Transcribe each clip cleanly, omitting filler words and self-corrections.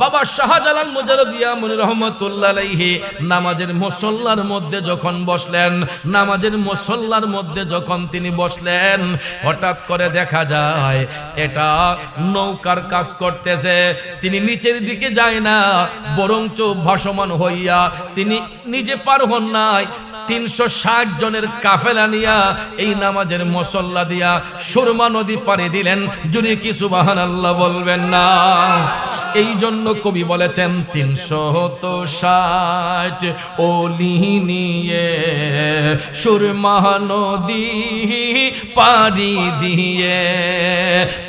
বাবা শাহজালাল মুজাররদিয়া মুনি রহমাতুল্লাহ আলাইহি নামাজের মুসল্লার মধ্যে যখন বসলেন, নামাজের মুসল্লার মধ্যে যখন তিনি বসলেন, হঠাৎ করে দেখা যায় এটা নৌকার কাজ করতেছে। তিনি নিচের দিকে যায় না, বরঞ্চ ভাসমান হইয়া তিনি নিজে পার হন নাই, 360 জনের কাফেলা নিয়া এই নামাজের মুসল্লা দিয়া সুরমা নদী পাড়ি দিলেন। জুড়ে কি সুবহানাল্লাহ বলবেন না? এই জন্য কবি বলেছেন 360 ওলি নিয়ে সুরমা নদী পাড়ি দিয়ে,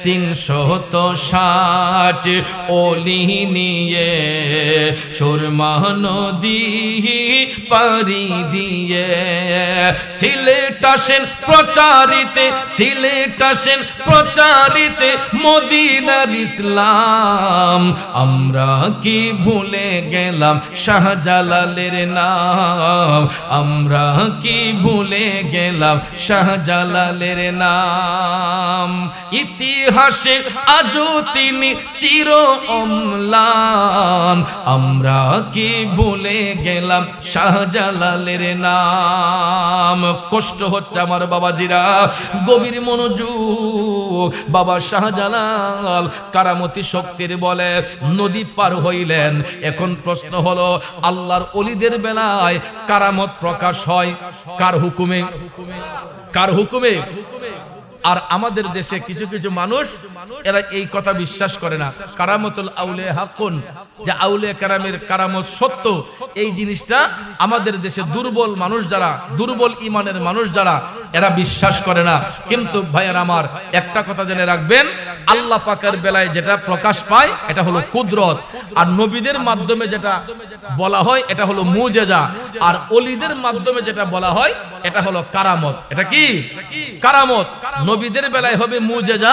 360 ওলি নিয়ে সুরমা নদী পাড়ি দিয়ে সিলেট আসেন প্রচারিতে, সিলেট আসেন প্রচারিতে মদিনার ইসলাম। আমরা কি ভুলে গেলাম শাহজালালের নাম, আমরা কি ভুলে গেলাম শাহজালালের নাম। ইতিহাসে আজও তিনি চির অম্লান, আমরা কি ভুলে গেলাম শাহজালালের নাম। কষ্ট হচ্ছে আমার বাবাজিরা, গভীর মনোযোগ। বাবা শাহজালাল কারামতি শক্তির বলে নদী পার হইলেন। এখন প্রশ্ন হলো, আল্লাহর ওলিদের বেলায় কারামত প্রকাশ হয় কার হুকুমে? কার হুকুমে? আর আমাদের দেশে কিছু কিছু মানুষ এরা এই কথা বিশ্বাস করে না, কারামতুল আউলিয়া হাক্কুন, যে আউলিয়া কেরামের কারামত সত্য। এই জিনিসটা আমাদের দেশে দুর্বল মানুষ যারা, দুর্বল ইমানের মানুষ যারা, এরা বিশ্বাস করে না। কিন্তু ভাইয়ের আমার, একটা কথা জেনে রাখবেন, আল্লাহ পাকের বেলায় যেটা প্রকাশ পায় এটা হলো কুদরত, আর নবীদের মাধ্যমে যেটা বলা হয় এটা হলো মুজেজা, আর ওলিদের মাধ্যমে যেটা বলা হয় এটা হলো কারামত। এটা কি? কারামত। নবীদের বেলায় হবে মুজেজা,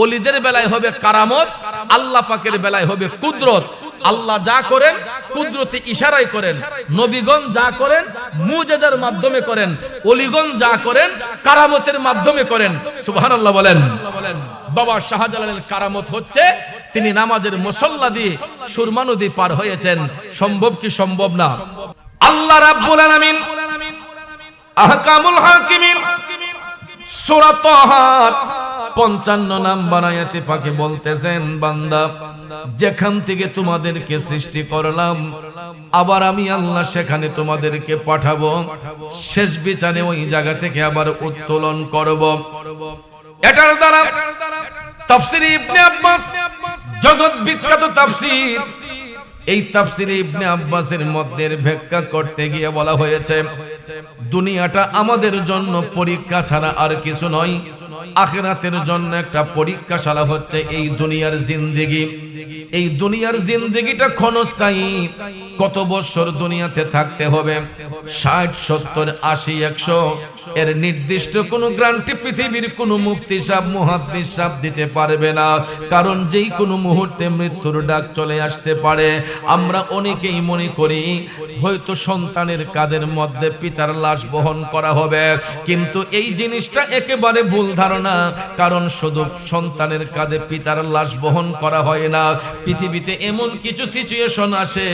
ওলিদের বেলায় হবে কারামত, আল্লাহ পাকের বেলায় হবে কুদরত। আল্লাহ যা করেন কুদরতে ইশারায় করেন, নবীগণ যা করেন মুজেজার মাধ্যমে করেন, ওলিগণ যা করেন কারামতের মাধ্যমে করেন। সুবহানাল্লাহ বলেন। বাবা শাহজালালের কারামত হচ্ছে তিনি নামাজের মুসল্লা দিয়ে সুরমা নদী পার হয়েছেন। সম্ভব কি সম্ভব না? আল্লাহ রাব্বুল আলামিন আহকামুল হাকিমিন সূরা তাহা 55 নাম্বার আয়াতে পাকে বলতেছেন, বান্দা যেখান থেকে তোমাদেরকে সৃষ্টি করলাম আবার আমি আল্লাহ সেখানে তোমাদেরকে পাঠাবো, শেষ বিচারে ওই জায়গা থেকে আবার উত্তোলন করব। এটার দ্বারা তাফসীর ইবনে আব্বাস, জগৎ বিখ্যাত তাফসীর, এই তাফসীরে ইবনে আব্বাসের মধ্যে ব্যাখ্যা করতে গিয়ে বলা হয়েছে দুনিয়াটা আমাদের জন্য পরীক্ষা ছাড়া আর কিছু নয়। আখিরাতের জন্য একটা পরীক্ষাশালা হচ্ছে এই দুনিয়ার জিন্দেগি। এই দুনিয়ার জিন্দেগিটা ক্ষণস্থায়ী। কত বছর দুনিয়াতে থাকতে হবে? 60, 70, 80, 100 এর নির্দিষ্ট কোনো গ্যারান্টি পৃথিবীর কোনো মুফতি সাহেব, মুহাদ্দিস সাহেব দিতে পারবে না। কারণ যেই কোনো মুহূর্তে মৃত্যুর ডাক চলে আসতে পারে। আমরা অনেকেই মনে করি হয়তো সন্তানের কাঁধের মধ্যে পিতার লাশ বহন করা হবে, কিন্তু এই জিনিসটা একেবারে ভুল ধারণা। কারণ শুধু সন্তানের কাঁধে পিতার লাশ বহন করা হয় না, পৃথিবীতে এমন কিছু সিচুয়েশন আসে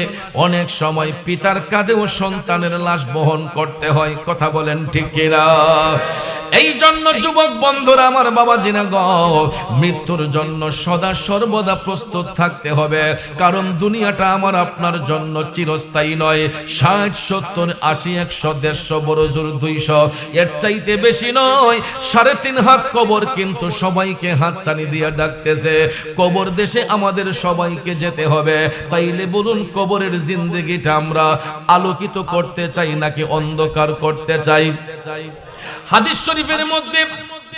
অনেক সময় পিতার কাঁধেও সন্তানের লাশ বহন করতে হয়। কথা বলেন ঠিক কিনা? এই জন্য যুবক বন্ধুরা আমার, বাবাজিরা গো, মৃত্যুর জন্য সদা সর্বদা প্রস্তুত থাকতে হবে। কারণ দুনিয়াটা আমার আপনার জন্য চিরস্থায়ী নয়। 60, 70, 80, 100, 150, বড় জোর 200, এর চাইতে বেশি নয়। 3.5 হাত কবর কিন্তু সবাইকে হাতছানি দিয়ে ডাকতেছে। কবর দেশে আমাদের সবাইকে যেতে হবে। তাইলে বলুন, কবরের জিন্দেগিটা আমরা আলোকিত করতে চাই নাকি অন্ধকার করতে চাই? হাদিস শরীফের মধ্যে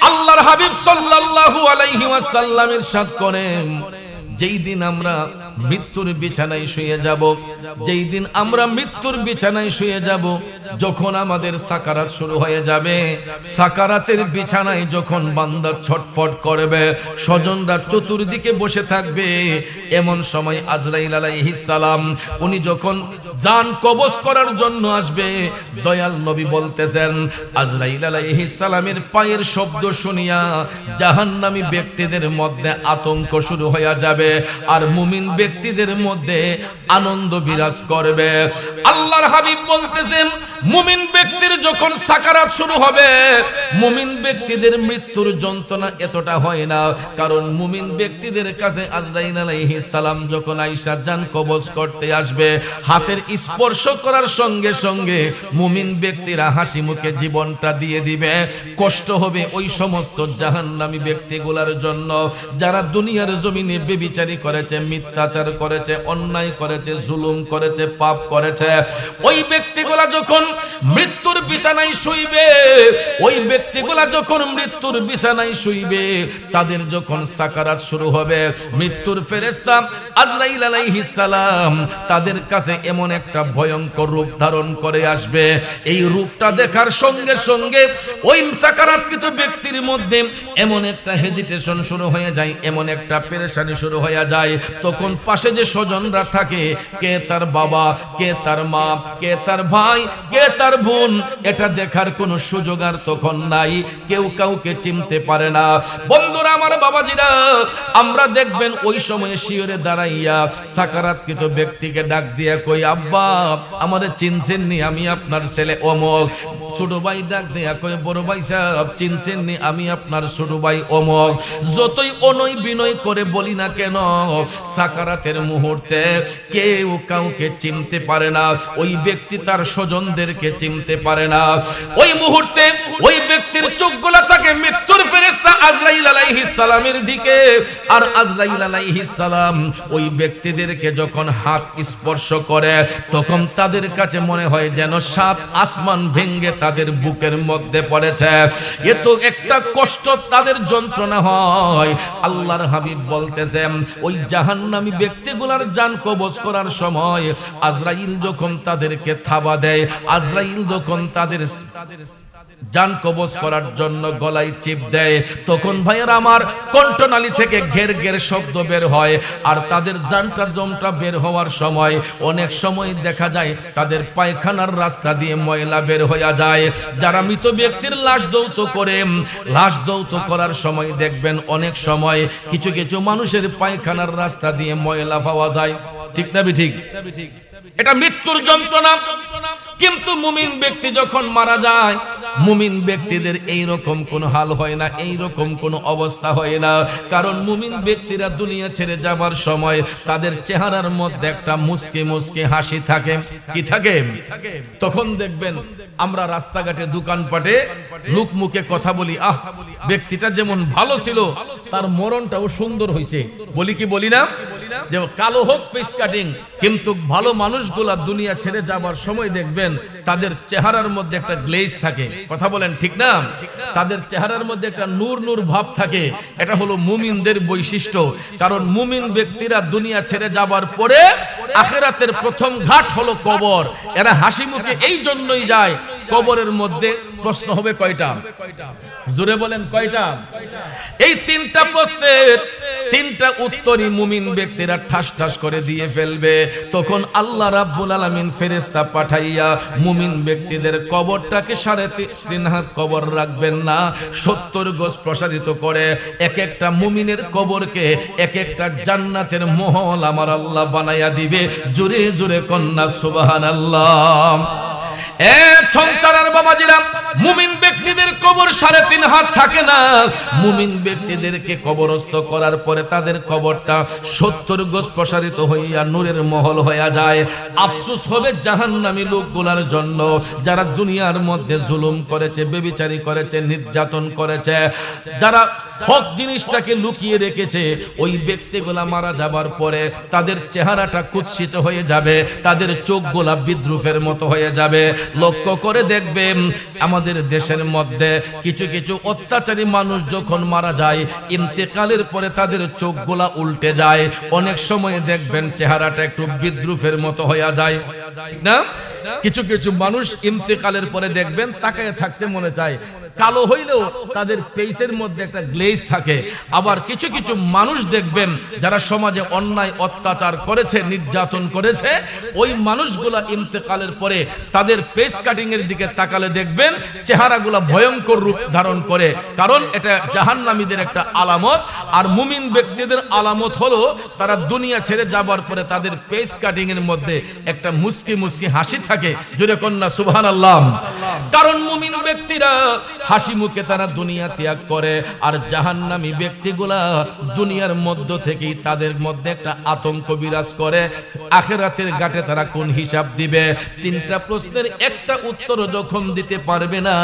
আল্লাহর হাবিব সাল্লাল্লাহু আলাইহি ওয়াসাল্লাম ইরশাদ করেন, যেই দিন আমরা মৃত্যুর বিছানায় শুয়ে যাব, যেই দিন আমরা মৃত্যুর বিছানায় শুয়ে যাব, যখন আমাদের সাকারাত শুরু হয়ে যাবে, সাকারাতের বিছানায় যখন বান্দা ছটফট করবে, স্বজনরা চতুর্দিকে বসে থাকবে, এমন সময় আজরাইল আলাইহিস সালাম উনি যখন জান কবজ করার জন্য আসবে, দয়াল নবী বলতেছেন আজরাইল আলাইহিস সালামের পায়ের শব্দ শুনিয়া জাহান্নামী ব্যক্তিদের মধ্যে আতঙ্ক শুরু হয়ে যাবে, আর মুমিন ব্যক্তিদের মধ্যে আনন্দ বিরাজ করবে। আল্লাহর হাবিব বলতেছেন মুমিন ব্যক্তির যখন সাকারাত শুরু হবে, মুমিন ব্যক্তিদের মৃত্যুর যন্ত্রণা এতটা হয় না, কারণ মুমিন ব্যক্তিদের কাছে আজরাইল আলাইহিস সালাম যখন আয়েশা জান কবজ করতে আসবে, হাতের স্পর্শ করার সঙ্গে সঙ্গে মুমিন ব্যক্তিরা হাসি মুখে জীবনটা দিয়ে দিবে। কষ্ট হবে ওই সমস্ত জাহান্নামী ব্যক্তিগুলোর জন্য যারা দুনিয়ার জমিনে ব্যভিচারী করেছে, মিথ্যাচার করেছে, অন্যায় করেছে, জুলুম করেছে, পাপ করেছে। ওই ব্যক্তিগুলা যখন মৃত্যুর বিছানায় শুইবে, ওই ব্যক্তিগুলা যখন মৃত্যুর বিছানায় শুইবে, তাদের যখন সাকারাত শুরু হবে, মৃত্যুর ফেরেশতা আজরাইল আলাইহিস সালাম তাদের কাছে এমন একটা ভয়ঙ্কর রূপ ধারণ করে আসবে। এই রূপটা দেখার সঙ্গে সঙ্গে ওই সাকারাতকৃত ব্যক্তির মধ্যে এমন একটা হেজিটেশন শুরু হয়ে যায়, এমন একটা পেরেশানি শুরু হয়ে যায়। তখন পাশে যে স্বজনরা থাকে, কে তার বাবা, কে তার মা, কে তার ভাই, কে তার বোন, এটা দেখার কোনো সুযোগ আর তখন নাই। কেউ কাউকে চিনতে পারে না। বন্ধুরা আমার, বাবাজিরা, আমরা দেখবেন ওই সময়ে শিয়রে দাঁড়াইয়া সাকারাতকৃত ব্যক্তিকে ডাক দিয়া কই, আব্বা আমারে চিনছেন নি, আমি আপনার ছেলে অমক। ছোট ভাই ডাক দিয়া কই, বড় ভাই সাহেব চিনছেন নি, আমি আপনার ছোট ভাই অমক। যতই অনয় বিনয় করে বলি না কেন, সাকারাতের মুহূর্তে কেউ কাউকে চিনতে পারে না। ওই ব্যক্তি তার স্বজনদেরকে চিনতে পারে না। ওই মুহূর্তে ওই ব্যক্তির চোখগুলো থাকে মৃত্যুর ফেরেশতা আজরাইল আলাইহিস সালামের দিকে। আর আজরাইল আলাইহিস সালাম ওই ব্যক্তিদেরকে যখন হাত স্পর্শ করে, তখন তাদের কাছে মনে হয় যেন 7 আসমান ভেঙে তাদের বুকের মধ্যে পড়েছে। এত একটা কষ্ট তাদের যন্ত্রণা হয়। আল্লাহর হাবিব বলতেছেন ওই জাহান্নামী ব্যক্তিগুলার জান কবজ করার সময় আজরাইল যখন তাদেরকে থাবা দেয়, আজরাইল যখন তাদের জান কবজ করার জন্য গলায় চিপ দেয়, তখন ভাইয়ের আমার কণ্ঠনালী থেকে ঘের ঘের শব্দ বের হয়। আর তাদের জানটা দমটা বের হওয়ার সময় অনেক সময় দেখা যায় তাদের পায়খানার রাস্তা দিয়ে ময়লা বের হয়ে যায়। যারা মৃত ব্যক্তির লাশ দৌত করে, লাশ দৌত করার সময় দেখবেন অনেক সময় কিছু কিছু মানুষের পায়খানার রাস্তা দিয়ে ময়লা পাওয়া যায়। ঠিক না ঠিক? এটা মৃত্যুর যন্ত্রণা। কিন্তু মুমিন ব্যক্তি যখন মারা যায়, মুমিন ব্যক্তিদের এই রকম কোন হাল হয় না, এই রকম কোন অবস্থা হয় না। কারণ মুমিন ব্যক্তিরা দুনিয়া ছেড়ে যাবার সময় তাদের চেহারার মধ্যে একটা মুস্কি মুস্কি হাসি থাকে। কি থাকে? তখন দেখবেন আমরা রাস্তাঘাটে দোকানপাটে লোক মুখে কথা বলি, আহ ব্যক্তিটা যেমন ভালো ছিল তার মরণটাও সুন্দর হয়েছে, বলি কি বলি না? যে কালো হোক পিস কাটিং, কিন্তু ভালো মানুষগুলা দুনিয়া ছেড়ে যাবার সময় দেখবেন তাদের চেহারার মধ্যে একটা গ্লেজ থাকে। কথা বলেন ঠিক না? তাদের চেহারার মধ্যে একটা নূর নূর ভাব থাকে। এটা হলো মুমিনদের বৈশিষ্ট্য। কারণ মুমিন ব্যক্তিরা দুনিয়া ছেড়ে যাবার পরে আখিরাতের প্রথম ঘাট হলো কবর। এরা হাসি মুখে এই জন্যই যায়। কবরের মধ্যে প্রশ্ন হবে কয়টা? জোরে বলেন কয়টা? এই 3টা প্রশ্নের 3টা উত্তরই মুমিন ব্যক্তিরা ঠাস ঠাস করে দিয়ে ফেলবে। তখন আল্লাহ রাব্বুল আলামিন ফেরেশতা পাঠাইয়া মুমিন ব্যক্তিদের কবরটাকে 3.5 হাত কবর রাখবেন না, 70 গজ প্রসারিত করে এক একটা মুমিনের কবরকে এক একটা জান্নাতের মহল আমার আল্লাহ বানাইয়া দিবে। জোরে জোরে কন্যা সুবহানাল্লাহ। বাবাজিরা, মুমিন ব্যক্তিদের কবর 3.5 হাত থাকে না। মুমিন ব্যক্তিদেরকে কবরস্থ করার পরে তাদের কবরটা 70 গজ প্রসারিত হইয়া নূরের মহল হইয়া যায়। আফসোস হবে জাহান্নামী লোকগুলার জন্য যারা দুনিয়ার মধ্যে জুলুম করেছে, ব্যভিচারী করেছে, নির্যাতন করেছে, যারা হক জিনিসটাকে লুকিয়ে রেখেছে। ওই ব্যক্তিগুলা মারা যাবার পরে তাদের চেহারাটা কুৎসিত হয়ে যাবে, তাদের চোখগুলা বিদ্রুপের মতো হয়ে যাবে। লক্ষ্য করে দেখবেন আমাদের দেশের মধ্যে কিছু কিছু অত্যাচারী মানুষ যখন মারা যায়, ইন্তেকালের পরে তাদের চোখগুলা উল্টে যায়। অনেক সময় দেখবেন চেহারাটা একটু বিদ্রুপের মতো হয়ে যায় না? কিছু কিছু মানুষ ইন্তেকালের পরে দেখবেন তাকায় থাকতে মনে চায়, কালো হইলেও তাদের পেইসের মধ্যে একটা গ্লেজ থাকে। আবার কিছু কিছু মানুষ দেখবেন যারা সমাজে অন্যায় অত্যাচার করেছে, নির্যাতন করেছে, ওই মানুষগুলা ইন্তেকালের পরে তাদের পেস কাটিং এর দিকে তাকালে দেখবেন চেহারাগুলা ভয়ঙ্কর রূপ ধারণ করে, কারণ এটা জাহান্নামীদের একটা আলামত। আর মুমিন ব্যক্তিদের আলামত হলো তারা দুনিয়া ছেড়ে যাবার পরে তাদের পেস কাটিং এর মধ্যে একটা মুস্কি মুস্কি হাসি থাকে। জোরে কন্যা সুবহানাল্লাহ। কারণ মুমিন ব্যক্তিরা হাসি মুখে তারা দুনিয়া ত্যাগ করে, আর জাহান্নামী ব্যক্তিগুলা দুনিয়ার মধ্য থেকেই তাদের মধ্যে একটা আতঙ্ক বিরাজ করে, আখিরাতের ঘাটে তারা কোন হিসাব দিবে। তিনটা প্রশ্নের একটা উত্তর যখন দিতে পারবে না,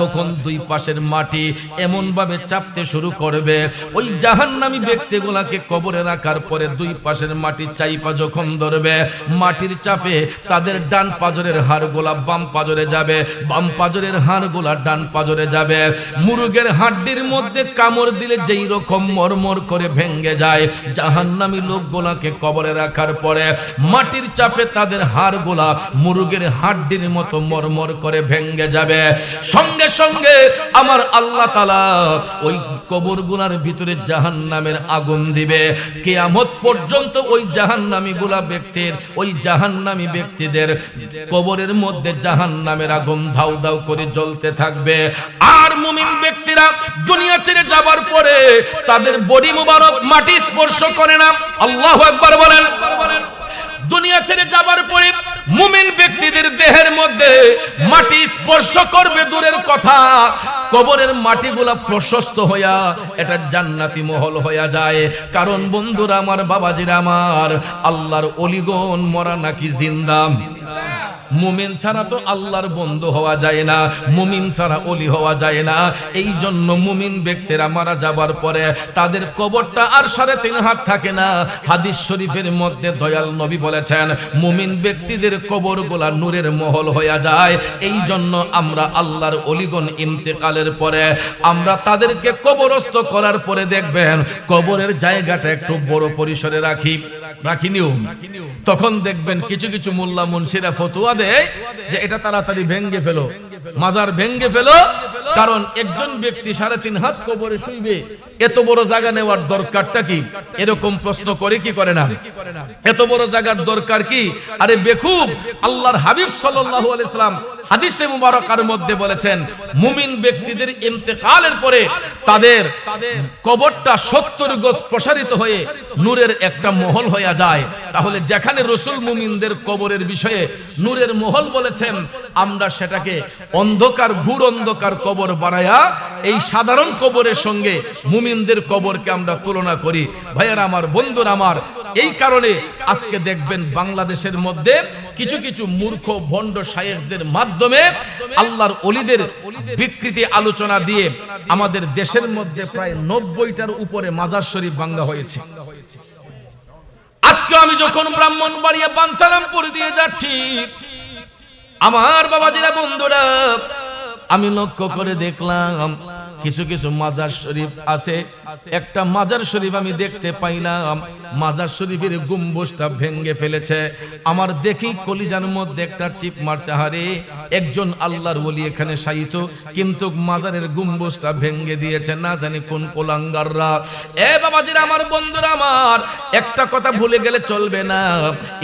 তখন দুই পাশের মাটি এমন ভাবে চাপতে শুরু করবে। ওই জাহান্নামী ব্যক্তিগুলাকে কবরে রাখার পরে দুই পাশের মাটি চাইপা যখন ধরবে, মাটির চাপে তাদের ডান পাজরের হাড়গুলা বাম পাজরে যাবে, বাম পাজরের হাড়গুলা ডান পাজরে যাবে। মুরগের হাড্ডির মধ্যে কামড় দিলে যেই রকম মরমর করে ভেঙে যায়, জাহান্নামী লোকগুলাকে কবরে রাখার পরে মাটির চাপে তাদের হাড়গুলা মুরগের হাড্ডির মতো মরমর করে ভেঙে যাবে। সঙ্গে সঙ্গে আমার আল্লাহ তাআলা ওই কবরগুলার ভিতরে জাহান্নামের আগুন দিবে। কিয়ামত পর্যন্ত ওই জাহান্নামীগুলা ব্যক্তির, ওই জাহান্নামী ব্যক্তিদের কবরের মধ্যে জাহান্নামের আগুন ধাউ ধাউ করে জ্বলতে থাকবে। আর মুমিন ব্যক্তিরা দুনিয়া ছেড়ে যাবার পরে তাদের বডি মুবারক মাটি স্পর্শ করে না। আল্লাহু আকবার বলেন। দুনিয়া ছেড়ে যাবার পরে মুমিন ব্যক্তিদের দেহের মধ্যে মাটি স্পর্শ করবে দূরের কথা, কবরের মাটিগুলা প্রশস্ত হইয়া এটা জান্নাতি মহল হইয়া যায়। কারণ বন্ধুরা আমার, বাবাজিরা আমার, আল্লাহর ওলিগণ মরা নাকি জিন্দা? মুমিন ছাড়া তো আল্লাহর বন্ধু হওয়া যায় না, মুমিন ছাড়া ওলি হওয়া যায় না। এই জন্য মুমিন ব্যক্তিরা মারা যাবার পরে তাদের কবরটা আর 3.5 হাত থাকে না। হাদিস শরীফের মধ্যে দয়াল নবী বলেছেন, মুমিন ব্যক্তিদের কবরগুলা নূরের মহল হইয়া যায়। এই জন্য আমরা আল্লাহর ওলিগণ ইন্তেকালের পরে আমরা তাদেরকে কবরস্থ করার পরে দেখবেন কবরের জায়গাটা একটু বড় পরিসরে রাখিনিও। তখন দেখবেন কিছু কিছু মোল্লা মুন্সিরা ফতোয়া দেয় যে এটা তাড়াতাড়ি ভেঙ্গে ফেলো, মাজার ভেঙ্গে ফেলো, কারণ একজন ব্যক্তি 3.5 হাত কবরে শুইবে, এত বড় জায়গা নেওয়ার দরকারটা কি? এরকম প্রশ্ন করে কি করে না? এত বড় জায়গার দরকার কি? আরে বেকুব, আল্লাহর হাবিব সাল্লাল্লাহু আলাইহি সাল্লাম হাদিসে মুবারকার মধ্যে বলেছেন, মুমিন ব্যক্তিদের ইন্তেকালের পরে তাদের কবরটা 70 গজ প্রসারিত হয়ে নূরের একটা মহল হয়ে যায়। তাহলে যেখানে রাসূল মুমিনদের কবরের বিষয়ে নূরের মহল বলেছেন, আমরা সেটাকে অন্ধকার, ঘুর অন্ধকার কবর বানায়া এই সাধারণ কবরের সঙ্গে মুমিনদের কবরকে আমরা তুলনা করি। ভাইয়েরা আমার, বন্ধুরা আমার, এই কারণে আজকে দেখবেন বাংলাদেশের মধ্যে কিছু কিছু মূর্খ ভণ্ড শায়েখদের মাধ্যমে আল্লাহর ওলিদের বিকৃতি আলোচনা দিয়ে আমাদের দেশের মধ্যে প্রায় 90টার উপরে মাজার শরীফ ভাঙা হয়েছে। আজকে আমি যখন ব্রাহ্মণবাড়িয়া বাঞ্ছারামপুর দিয়ে যাচ্ছি, আমার বাবাজিরা, বন্ধুরা, আমি লক্ষ্য করে দেখলাম কিছু কিছু মাজার শরীফ আছে। একটা মাজার শরীফ আমি দেখতে পাইলাম, মাজার শরীফের গম্বুজটা ভেঙে ফেলেছে। আমার দেখি কলিজার মধ্যে একটা চিপ মারছে, হারে একজন আল্লাহর ওলি এখানে শায়িত, কিন্তু মাজারের গম্বুজটা ভেঙে দিয়েছে, না জানি কোন কোলাঙ্গাররা। এ বাবাজিরা আমার, বন্ধুরা আমার, একটা কথা ভুলে গেলে চলবে না,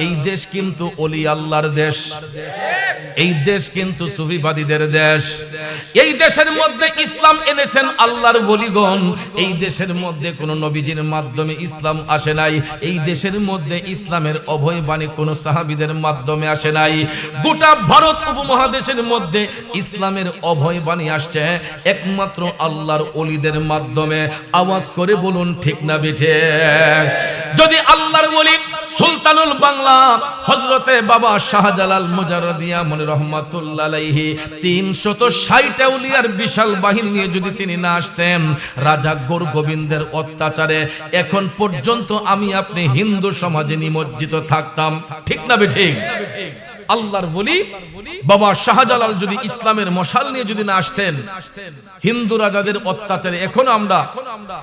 এই দেশ কিন্তু ওলি আল্লাহর দেশ, এই দেশ কিন্তু সুফিবাদীদের দেশ। এই দেশের মধ্যে ইসলাম এনেছেন আল্লাহর ওলিগণ। এই দেশের মধ্যে কোন নবীজির মাধ্যমে ইসলাম আসে নাই। এই দেশের মধ্যে ইসলামের অভয় বাণী কোন সাহাবীদের মাধ্যমে আসে নাই। গোটা ভারত উপমহাদেশের মধ্যে ইসলামের অভয় বাণী আসছে একমাত্র আল্লাহর ওলিদের মাধ্যমে। আওয়াজ করে বলুন ঠিক না বেঠে? যদি আল্লাহর ওলি সুলতানুল বাংলা হযরতে বাবা শাহজালাল মুজাররদিয়া মনি রহমাতুল্লাহ আলাইহি 360 আউলিয়ার বিশাল বাহিনী নিয়ে যদি তিনি না আসতেন, রাজা গোবিন্দের অত্যাচারে এখন পর্যন্ত আমি আপনি হিন্দু সমাজে নিমজ্জিত থাকতাম। ঠিক না বেঠিক? আল্লাহর ওলি বাবা শাহজালাল যদি ইসলামের মশাল নিয়ে যদি না আসতেন, হিন্দু রাজাদের অত্যাচারে এখন আমরা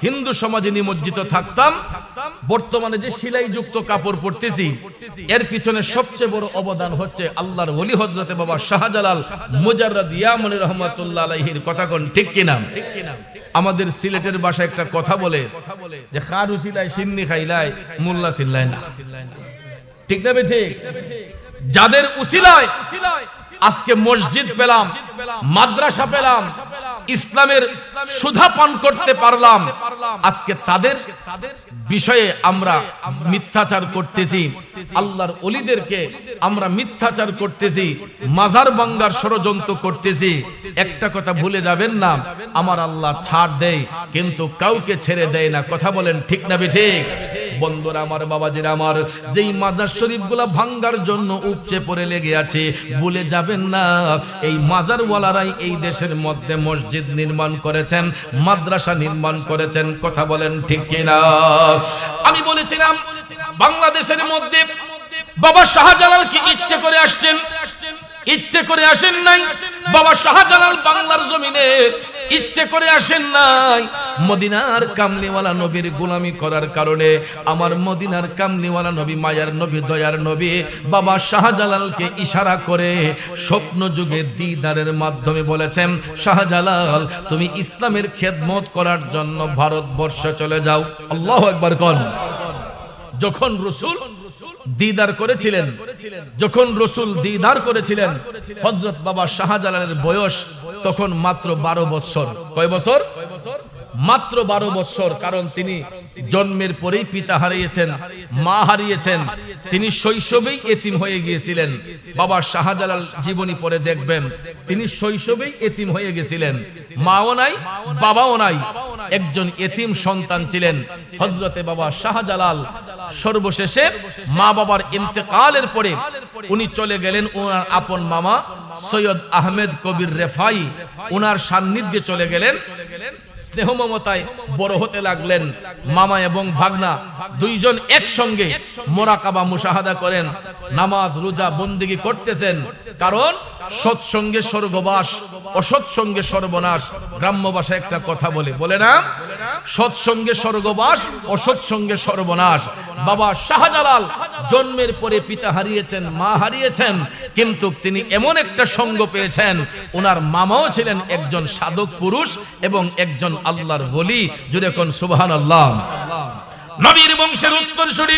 হিন্দু সমাজে নিমজ্জিত থাকতাম। বর্তমানে যে সেলাই যুক্ত কাপড় পরতেছি, এর পিছনে সবচেয়ে বড় অবদান হচ্ছে আল্লাহর ওলি হযরতে বাবা শাহজালাল মুজাররদ ইয়ামানি রাহমাতুল্লাহ আলাইহির। কথা কোন ঠিক কিনা? আমাদের সিলেটের ভাষায় একটা কথা বলে যে খারু সিলাই সিন্নি খাইলাই মোল্লা সিল্লাই না। ঠিক না ঠিক? যাদের উসিলায় আজকে মসজিদ পেলাম, মাদ্রাসা পেলাম, ইসলামের সুধা পান করতে পারলাম, আজকে তাদের বিষয়ে আমরা মিথ্যাচার করতেছি, আল্লাহর ওলিদেরকে আমরা মিথ্যাচার করতেছি, মাজার ভাঙ্গার ষড়যন্ত্র করতেছি। একটা কথা ভুলে যাবেন না, আমার আল্লাহ ছাড় দেয় কিন্তু কাউকে ছেড়ে দেয় না। কথা বলেন ঠিক না ঠিক? বন্ধুরা আমার, বাবাজিরা আমার, যেই মাজার শরীফগুলা ভাঙ্গার জন্য উপচে পড়ে লেগে আছে, ভুলে যাবেন না এই মাজারওয়ালারাই এই দেশের মধ্যে মসজিদ নির্মাণ করেছেন, মাদ্রাসা নির্মাণ করেছেন। কথা বলেন ঠিক কিনা? আমি বলেছিলাম বাংলাদেশের মধ্যে বাবা শাহজালাল কি ইচ্ছে করে আসছেন? ইচ্ছে করে আসেন নাই। বাবা শাহজালাল বাংলার জমিনে ইচ্ছে করে আসেন নাই। মদিনার কামলিওয়ালা নবীর গোলামি করার কারণে আমার মদিনার কামলিওয়ালা নবী, মায়ার নবী, দয়ার নবী বাবা শাহজালালকে ইশারা করে স্বপ্ন যুগে দিদারের মাধ্যমে বলেছেন, শাহজালাল তুমি ইসলামের খেদমত করার জন্য ভারতবর্ষে চলে যাও। আল্লাহু আকবার কোন। যখন রাসূল দিদার করেছিলেন, যখন রাসূল দিদার করেছিলেন, হযরত বাবা শাহজালালের বয়স তখন মাত্র 12 বছর। কয় বছর? মাত্র 12 বছর। কারণ তিনি জন্মের পরেই পিতা হারিয়েছেন, মা হারিয়েছেন, তিনি শৈশবেই এতিম হয়ে গিয়েছিলেন। বাবা শাহজালাল জীবনী পড়ে দেখবেন তিনি শৈশবেই এতিম হয়ে গেছিলেন, মাও নাই, বাবাও নাই, একজন এতিম সন্তান ছিলেন হযরতে বাবা শাহজালাল। সর্বশেষে মা বাবার ইন্তেকালের পরে উনি চলে গেলেন ওনার আপন মামা সৈয়দ আহমেদ কবির রেফাই, ওনার সান্নিধ্যে চলে গেলেন। স্নেহ মমতায় বড় হতে লাগলেন। মামা এবং ভাগনা দুইজন একসঙ্গে মোরাকাবা মুশাহাদা করেন, নামাজ রোজা বন্দেগী করতেছেন। কারণ সৎসঙ্গে স্বর্গবাস, অসৎসঙ্গে সর্বনাশ। গ্রাম্য ভাষায় একটা কথা বলে না, সৎসঙ্গে স্বর্গবাস, অসৎসঙ্গে সর্বনাশ। বাবা শাহজালাল জন্মের পরে পিতা হারিয়েছেন, মা হারিয়েছেন, কিন্তু তিনি এমন একটা সঙ্গ পেয়েছেন, ওনার মামাও ছিলেন একজন সাধক পুরুষ এবং একজন আল্লাহর ওলি। জুড়ে কোন সুবহানাল্লাহ। নবীর বংশের উত্তরসূরি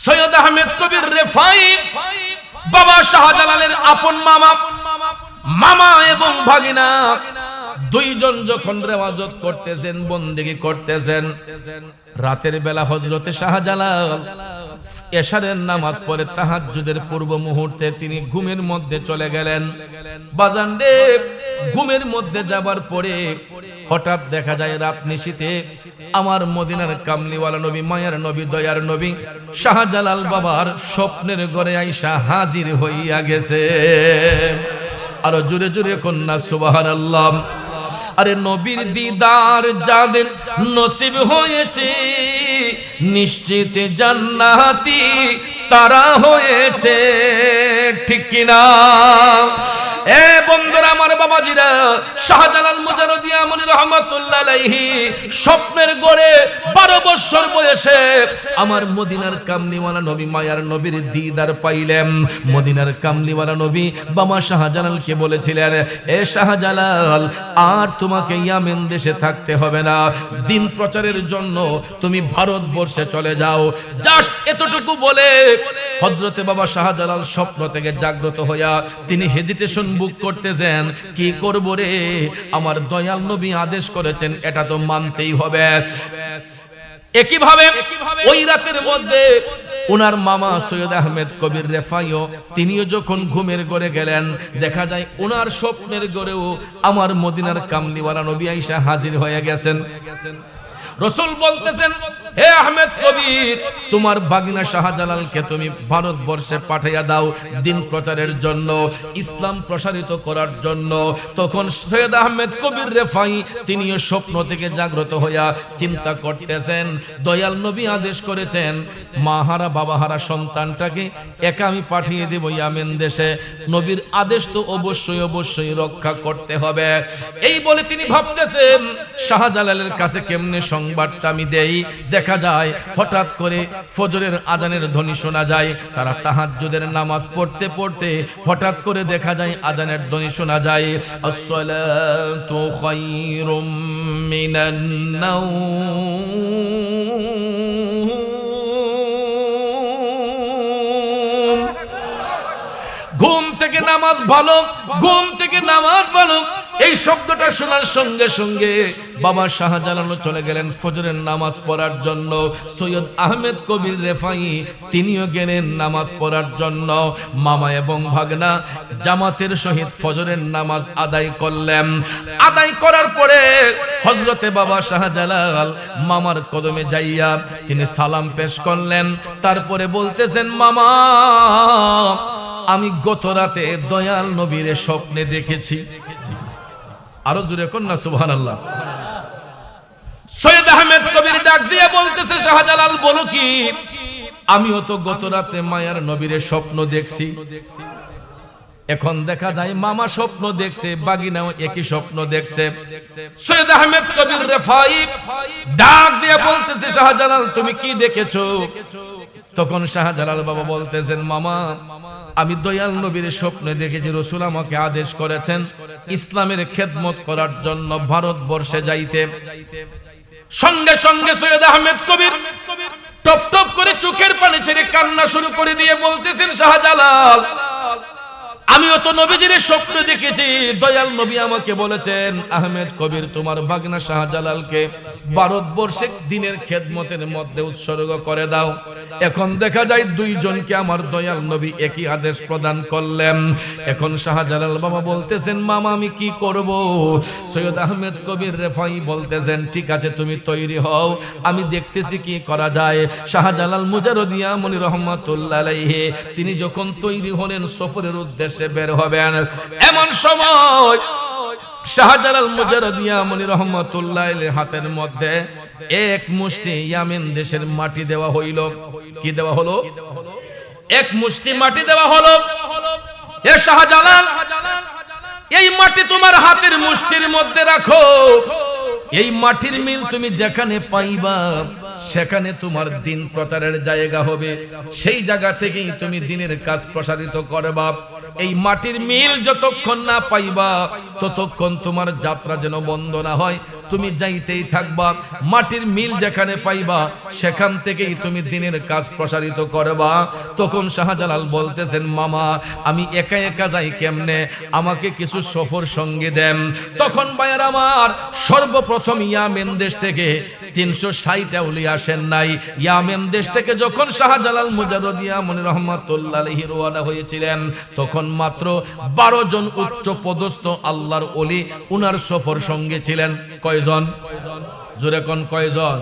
সৈয়দ আহমেদ কবির রেফাই বাবা শাহজালালের আপন মামা, মামা এবং ভাগিনা দুইজন যখন রেওয়াজত করতেছেন, বন্দেগী করতেছেন, রাতের বেলা হযরতে শাহজালাল এশারের নামাজ পড়ে তাহাজ্জুদের পূর্ব মুহূর্তে তিনি ঘুমের মধ্যে চলে গেলেন। বাজান রে, ঘুমের মধ্যে যাবার পরে হঠাৎ দেখা যায় রাত নিশীতে আমার মদিনার কামলিওয়ালা নবী, মায়ার নবী, দয়ার নবী শাহজালাল বাবার স্বপ্নের ঘরে আইসা হাজির হইয়া গেছে। আরো জোরে জোরে কন্যা সুবহানাল্লাহ। আরে নবীর দিদার যাদের নসিব হয়েছে, নিশ্চিত জান্নাতি তারা হয়েছে। ঠিক কিনা? এ বন্ধুরা আমার, বাবাজিরা, শাহজালাল মুজাররদ ইয়ামানি রাহমাতুল্লাহ আলাইহি স্বপ্নের ঘরে 12 বছর বয়সে আমার মদিনার কামলিওয়ালা নবী, মায়ার নবীর দিদার পাইলেন। মদিনার কামলিওয়ালা নবী বাবা শাহজালালকে বলেছিলেন, এ শাহজালাল, আর তোমাকে ইয়ামেন দেশে থাকতে হবে না, দিন প্রচারের জন্য তুমি ভারতবর্ষে চলে যাও। জাস্ট এতটুকু বলে হযরতে বাবা শাহজালাল স্বপ্ন থেকে জাগ্রত হইয়া তিনি হেজিটেশন বুক করতেছেন, কি করব রে, আমার দয়াল নবী আদেশ করেছেন, এটা তো মানতেই হবে। একইভাবে ওই রাতের মধ্যে ওনার মামা সৈয়দ আহমেদ কবির রেফাইও তিনিও যখন ঘুমের ঘরে গেলেন, দেখা যায় ওনার স্বপ্নের ঘরেও আমার মদিনার কামলিওয়ালা নবী আয়েশা হাজির হয়ে গেছেন। রাসূল বলতেছেন, হে আহমেদ কবির, তোমার ভাগিনা শাহজালালকে তুমি ভারতবর্ষে পাঠাইয়া দাও দিন প্রচারের জন্য, ইসলাম প্রসারিত করার জন্য। তখন সৈয়দ আহমেদ কবির রেফাই তিনিও স্বপ্ন থেকে জাগ্রত হইয়া চিন্তা করতেছেন, দয়াল নবী আদেশ করেছেন মাহারা বাবাহারা সন্তানটাকে একা আমি পাঠিয়ে দেব ইয়ামেন দেশে, নবীর আদেশ তো অবশ্যই রক্ষা করতে হবে। এই বলে তিনি ভাবতেছেন শাহজালালের কাছে কেমনে সংবাদটা আমি দেই। দেখা যায় হঠাৎ করে ফজরের আজানের ধ্বনি শোনা যায়, তারা তাহাজ্জুদের নামাজ পড়তে পড়তে হঠাৎ করে দেখা যায় আজানের ধ্বনি শোনা যায়, আসসালাতু খায়রুম মিনান নাওম। ঘুম থেকে নামাজ ভালো, ঘুম থেকে নামাজ ভালো। এই শব্দটা শোনার সঙ্গে সঙ্গে বাবা শাহজালাল চলে গেলেন ফজরের নামাজ পড়ার জন্য। সৈয়দ আহমেদ কবির রেফাই তিনিও গেলেন নামাজ পড়ার জন্য। মামা এবং ভাগনা জামাতের সহিত ফজরের নামাজ আদায় করলেন। আদায় করার পরে হযরতে বাবা শাহজালাল মামার কদমে যাইয়া তিনি সালাম পেশ করলেন। তারপরে বলতেছেন, মামা আমি গত রাতে দয়াল নবীর স্বপ্নে দেখেছি। আরো জোরে কন্যা সুবহানাল্লাহ। সৈয়দ আহমেদ কবির ডাক দিয়ে বলতেছে, শাহজালাল বলো কি? আমিও তো গত রাতে মায়ার নবীর স্বপ্ন দেখছি। এখন দেখা যায় মামা স্বপ্ন দেখছে, বাগিনাও একই স্বপ্ন দেখছে। সৈয়দ আহমেদ কবির রেফাই ডাক দিয়ে বলতেছে, শাহজালাল তুমি কি দেখেছো? তখন শাহজালাল বাবা বলতেছেন, মামা আমি দয়াল নবীর স্বপ্নে দেখেছি রাসূল আমাকে আদেশ করেছেন ইসলামের খেদমত করার জন্য ভারতবর্ষে যাইতে। সঙ্গে সঙ্গে সৈয়দ আহমেদ কবির টপ টপ করে চোখের পানি ছেড়ে কান্না শুরু করে দিয়ে বলতেছেন, শাহজালাল আমিও তো নবীজির স্বপ্ন দেখেছি। দয়াল নবী আমাকে বলেছেন আহমেদ কবির তোমার ভাগনা শাহজালালকে ভারতবর্ষে দিনের খেদমতের মধ্যে উৎসর্গ করে দাও। এখন দেখা যায় দুইজনকে আমার দয়াল নবী একই আদেশ প্রদান করলেন। এখন শাহজালাল বাবা বলতেছেন, মামা আমি কি করব? সৈয়দ আহমেদ কবির রেফাই বলতেছেন, ঠিক আছে তুমি তৈরি হও, আমি দেখতেছি কি করা যায়। শাহজালাল মুজারদিয়া মনি রহমাতুল্লাহ আলাইহি তিনি যখন তৈরি হলেন সফরের উদ্দেশ্যে বের হবেন, এমন সময় শাহজালাল মুজারদিয়া মনি রহমাতুল্লাহ আলাইহির হাতের মধ্যে এক মুষ্টি ইয়ামেন দেশের মাটি দেওয়া হইল। কি দেওয়া হলো? এক মুষ্টি মাটি দেওয়া হলো। এ শাহজালাল এই মাটি তোমার হাতের মুষ্টির মধ্যে রাখো। এই মাটির মিল তুমি যেখানে পাইবা সেখানে তোমার দিন প্রচারের জায়গা হবে, সেই জায়গা থেকেই তুমি দিনের কাজ প্রসারিত করবা। এই মাটির মিল যতক্ষণ না পাইবা ততক্ষণ তোমার যাত্রা যেন বন্ধ না হয়, তুমি যাইতেই থাকবা। মাটির মিল যেখানে পাইবা সেখান থেকেই তুমি দিনের কাজ প্রসারিত করবা। তখন শাহজালাল বলতেছেন, মামা আমি একা একা যাই কেমনে, আমাকে কিছু সফর সঙ্গে দেন। তখন ভাইয়ের আমার সর্বপ্রথম ইয়ামেন দেশ থেকে 360 আউলিয়া আসেন নাই। ইয়ামেন দেশ থেকে যখন শাহজালাল মুজারদিয়া মনি রহমাতুল্লাহ আলাইহি রওনা হয়েছিলেন তখন মাত্র 12 জন উচ্চ পদস্থ আল্লাহর ওলি উনার সফর সঙ্গে ছিলেন। কয়জন? জোরে কোন কয়জন?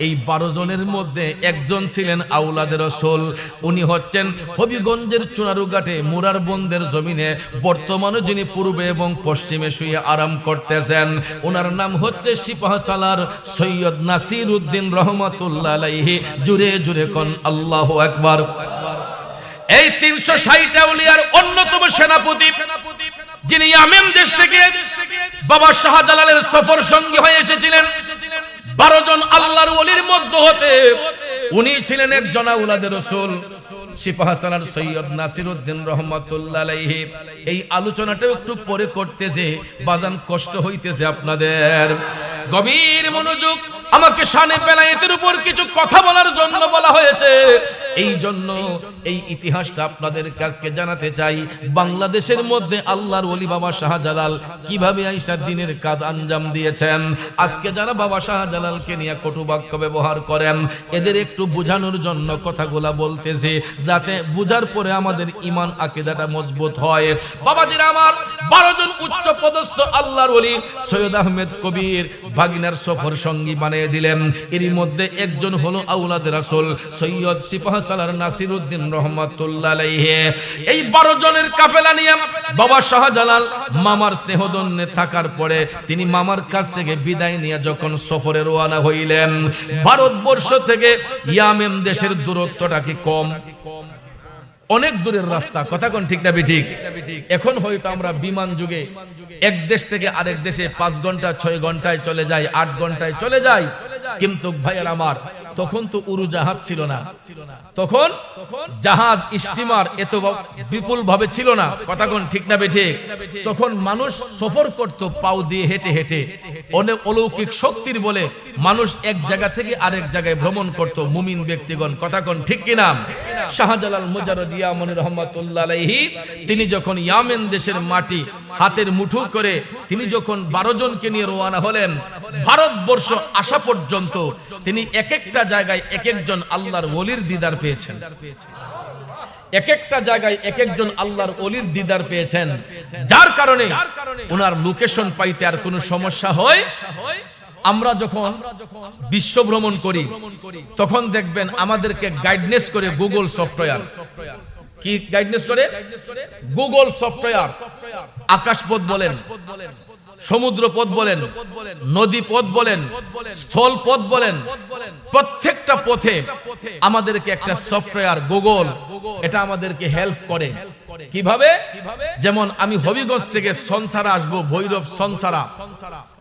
এই 12 জনের মধ্যে একজন ছিলেন আওলাদে রাসূল। উনি হচ্ছেন হবিগঞ্জের চুনারুঘাটে মুরার বন্দের জমিনে বর্তমানে যিনি পূর্বে এবং পশ্চিমে শুয়ে আরাম করতেছেন, ওনার নাম হচ্ছে সিপাহসালার সৈয়দ নাসির উদ্দিন রহমাতুল্লাহ আলাইহি। জুরে জুরে কোন আল্লাহু আকবার। এই 360 আউলিয়ার অন্যতম সেনাপতি যিনি ইয়ামেন দেশ থেকে বাবা শাহজালালের সফর সঙ্গী হয়ে এসেছিলেন 12 জন আল্লাহর ওলির মধ্য হতে উনি ছিলেন একজন আওলাদে রাসূল সিপাহসালার সৈয়দ নাসির উদ্দিন রহমাতুল্লাহ আলাইহি। এই আলোচনাটা একটু পরে করতেছে, বাজান কষ্ট হইতেছে আপনাদের। গভীর মনোযোগ, আমাকে শানে বেলায়েতের উপর কিছু কথা বলার জন্য বলা হয়েছে। এই জন্য এই ইতিহাসটা আপনাদের কাছে জানাতে চাই। বাংলাদেশের মধ্যে আল্লাহর ওলি বাবা শাহজালাল কিভাবে আইসা দিনের কাজ আঞ্জাম দিয়েছেন। আজকে যারা বাবা শাহজালালকে নিয়ে কটু বাক্য ব্যবহার করেন এদের একটু বোঝানোর জন্য কথাগুলা বলতেছি, যাতে বুঝার পরে আমাদের ঈমান আকীদাটা মজবুত হয়। বাবাজিরা আমার, 12 জন উচ্চ পদস্থ আল্লাহর ওলি সৈয়দ আহমেদ কবির ভাগিনার সফর সঙ্গী মানে জানাইয়ে দিলেন। এরই মধ্যে একজন হলো আওলাদ রাসূল সৈয়দ সিপাহ সালার নাসিরউদ্দিন রহমাতুল্লাহ আলাইহি। এই 12 জনের কাফেলা নিয়ে বাবা শাহজালাল মামার স্নেহধন্যে থাকার পরে তিনি মামার কাছ থেকে বিদায় নিয়ে যখন সফরে রওনা হইলেন, ভারতবর্ষ থেকে ইয়ামেন দেশের দূরত্বটা কি কম? অনেক দূরের রাস্তা, কথা কোন ঠিক না ঠিক? এখন হয়তো আমরা বিমান যুগে এক দেশ থেকে আরেক দেশে 5 ঘন্টা 6 ঘন্টায় চলে যাই, 8 ঘন্টায় চলে যাই, কিন্তু ভাইয়ার আমার তখন তো উড়োজাহাজ ছিল না, তখন জাহাজ স্টিমার এত বিপুল ভাবে ছিল না, কথা কোন ঠিক না ঠিক? তখন মানুষ সফর করত পাও দিয়ে হেঁটে হেঁটে, অনেক অলৌকিক শক্তির বলে মানুষ এক জায়গা থেকে আরেক জায়গায় ভ্রমণ করত মুমিন ব্যক্তিগণ, কথা কোন ঠিক কিনা? শাহজালাল মুজাররদ ইয়ামানি রহমাতুল্লাহ আলাইহি তিনি যখন ইয়ামেন দেশের মাটি হাতের মুঠো করে তিনি যখন 12 জনকে নিয়ে রওনা হলেন, ভারতবর্ষ আসা পর্যন্ত তিনি এক একটা জায়গায় এক একজন আল্লাহর ওলির দিদার পেয়েছেন, এক একটা জায়গায় এক একজন আল্লাহর ওলির দিদার পেয়েছেন, যার কারণে ওনার লোকেশন পাইতে আর কোনো সমস্যা হয়। আমরা যখন বিশ্ব ভ্রমণ করি তখন দেখবেন আমাদেরকে গাইডনেস করে গুগল সফটওয়্যার। কি গাইডনেস করে? Google software. আকাশপথ বলেন, সমুদ্র পথ বলেন, নদী পথ বলেন, স্থল পথ বলেন, প্রত্যেকটা পথে আমাদেরকে একটা সফটওয়্যার গুগল এটা আমাদেরকে হেল্প করে। কিভাবে? যেমন আমি হবিগঞ্জ থেকে সনসারা আসবো, ভৈরব সনসারা,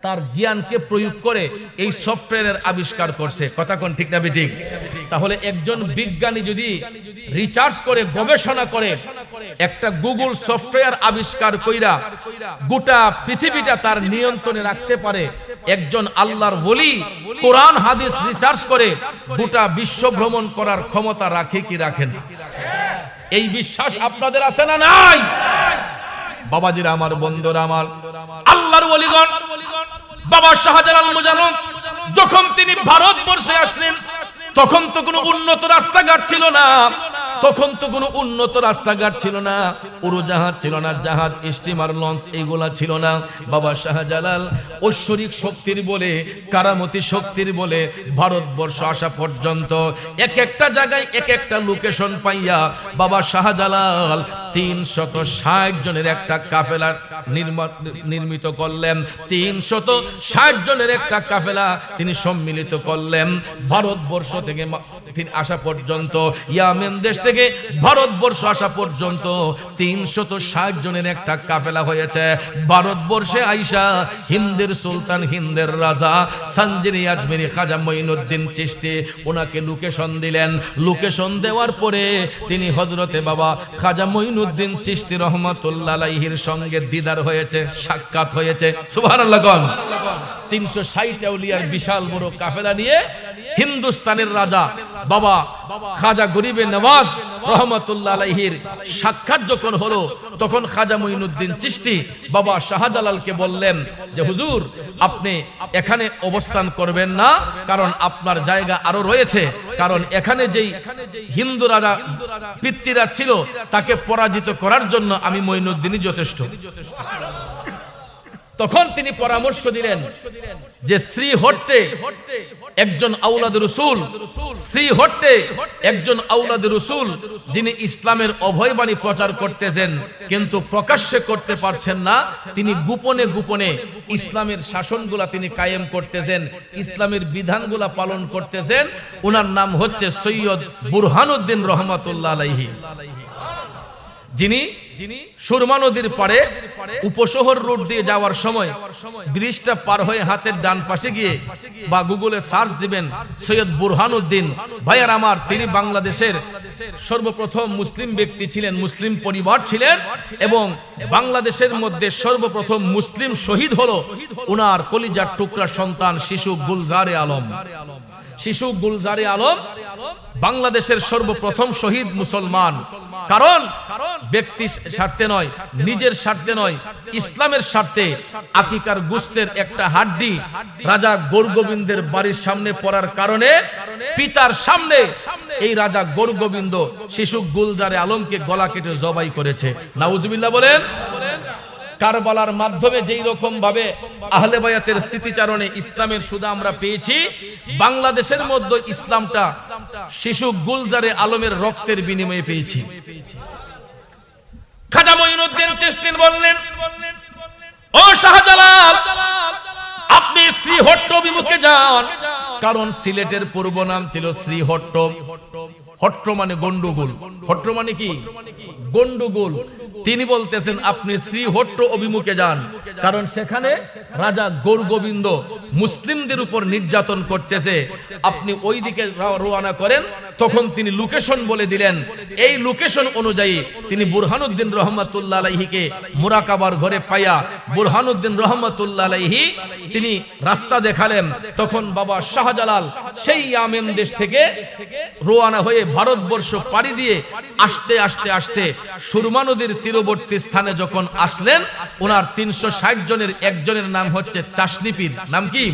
তার জ্ঞানকে প্রয়োগ করে এই সফটওয়্যারের আবিষ্কার করছে, কথা কোন ঠিক না ঠিক? তাহলে একজন বিজ্ঞানী যদি রিসার্চ করে গবেষণা করে একটা গুগল সফটওয়্যার আবিষ্কার কইরা গোটা পৃথিবীটা তার নিয়ন্ত্রণে রাখতে পারে, একজন আল্লাহর ওলি কোরআন হাদিস রিসার্চ করে গোটা বিশ্ব ভ্রমণ করার ক্ষমতা রাখে কি রাখে না? এই বিশ্বাস আপনাদের আছে না নাই? বাবাজিরা আমার, বন্ধুরা আমার, আল্লাহর ওলিগণ বাবা শাহজালাল মুজাররদ যখন তিনি ভারতবর্ষে আসলেন তখন তো কোনো উন্নত রাস্তাঘাট ছিল না, তখন তো কোনো উন্নত রাস্তাঘাট ছিল না, উড়োজাহাজ ছিল না, জাহাজ স্টিমার লঞ্চ এগুলা ছিল না। বাবা শাহজালাল ঐশ্বরিক শক্তির বলে, কারামতি শক্তির বলে ভারতবর্ষ আসা পর্যন্ত এক একটা জায়গায় এক একটা লোকেশন পাইয়া বাবা শাহজালাল 360 জনের একটা কাফেলা নির্মিত করলেন, 360 জনের একটা কাফেলা তিনি সম্মিলিত করলেন। ভারতবর্ষ থেকে তিনি আসা পর্যন্ত, ইয়ামেন দেশ থেকে ভারতবর্ষ আসা পর্যন্ত 360 জনের একটা কাফেলা হয়েছে। ভারতবর্ষে আইসা হিন্দের সুলতান, হিন্দের রাজা সঞ্জিনী আজমেরি খাজা মঈনুদ্দিন চিশতি ওনাকে লোকেশন দিলেন। লোকেশন দেওয়ার পরে তিনি হযরতে বাবা খাজা মঈনুদ্দিন চিশতি রহমাতুল্লাহ আলাইহির সঙ্গে দিদার হয়েছে, সাক্ষাৎ হয়েছে। সুবহানাল্লাহ। 360 আউলিয়ার বিশাল বড় কাফেলা নিয়ে হিন্দুস্তানের রাজা বাবা খাজা গরিবে নওয়াজ রহমাতুল্লাহ আলাইহির সাক্ষাৎ যখন হলো তখন খাজা মঈনুদ্দিন চিশতি বাবা শাহজালালকে বললেন যে হুজুর আপনি এখানে অবস্থান করবেন না, কারণ আপনার জায়গা আরো রয়েছে, কারণ এখানে যেই হিন্দু রাজা পিতৃরা ছিল তাকে পরাজিত করার জন্য আমি মঈনুদ্দিনই যথেষ্ট। তখন তিনি পরামর্শ দিলেন যে শ্রীহট্টে একজন আওলাদ রাসূল, শ্রীহট্টে একজন আওলাদ রাসূল যিনি ইসলামের অভয়বাণী প্রচার করতেছেন কিন্তু প্রকাশ্যে করতে পারছেন না, তিনি গোপনে গোপনে ইসলামের শাসনগুলা তিনি কায়েম করতেছেন, ইসলামের বিধানগুলা পালন করতেছেন। ওনার নাম হচ্ছে সৈয়দ বুরহানুদ্দিন রহমাতুল্লাহ আলাইহি, যিনি সুরমা নদীর পারে উপশহর রোড দিয়ে যাওয়ার সময় ব্রিজটা পার হয়ে হাতের ডান পাশে গিয়ে বা গুগলে সার্চ দিবেন সৈয়দ বুরহানুদ্দিন। ভাইয়ার আমার, তিনি বাংলাদেশের সর্বপ্রথম মুসলিম ব্যক্তি ছিলেন, মুসলিম পরিবার ছিলেন, এবং বাংলাদেশের মধ্যে সর্বপ্রথম মুসলিম শহীদ হলো ওনার কলিজার টুকরা সন্তান শিশু গুলজারে আলম। শিশু গুলজারে আলম বাংলাদেশের সর্বপ্রথম শহীদ মুসলমান। কারণ ব্যক্তির স্বার্থে নয়, নিজের স্বার্থে নয়, ইসলামের স্বার্থে আকিকার গোশতের একটা হাড্ডি রাজা গৌরগোবিন্দের বাড়ির সামনে পড়ার কারণে পিতার সামনে এই রাজা গৌরগোবিন্দ শিশু গুলজারে আলমকে গলা কেটে জবাই করেছে। নাউজুবিল্লাহ বলেন। কারবালার মাধ্যমে যেই রকম ভাবে আহলে বায়াতের স্মৃতিচারণে ইসলামের সুধা আমরা পেয়েছি, বাংলাদেশের মধ্যে ইসলামটা শিশু গুলজারে আলমের রক্তের বিনিময়ে পেয়েছি। খাজা মঈনুদ্দিন চিশতি বললেন, ও শাহজালাল, আপনি শ্রীহট্ট অভিমুখে যান, কারণ সিলেটের পূর্ব নাম ছিল শ্রীহট্ট। হট্ট মানে গন্ডগোল, হট্ট মানে কি? গন্ডগোল। তিনি বলতেছেন আপনি শ্রীহট্ট অভিমুখে যান, কারণ সেখানে রাজা গৌরগোবিন্দ মুসলিমদের উপর নির্যাতন করতেছে, আপনি ওই দিকে রওনা করেন। তখন তিনি লোকেশন বলে দিলেন। এই লোকেশন অনুযায়ী তিনি বুরহানুদ্দিন রহমাতুল্লাহ আলাইহিকে মুরাকাবার ঘরে পাইয়া বুরহানুদ্দিন রহমাতুল্লাহ আলাইহি তিনি রাস্তা দেখালেন। তখন বাবা শাহজালাল সেই ইয়ামেন দেশ থেকে রওনা হয়ে ভারতবর্ষ পাড়ি দিয়ে আসতে আসতে আসতে সুরমা নদীর তীরবর্তী স্থানে যখন আসলেন, ওনার 360 জনের একজনের নাম হচ্ছে চাশনি পীর। নাম কি?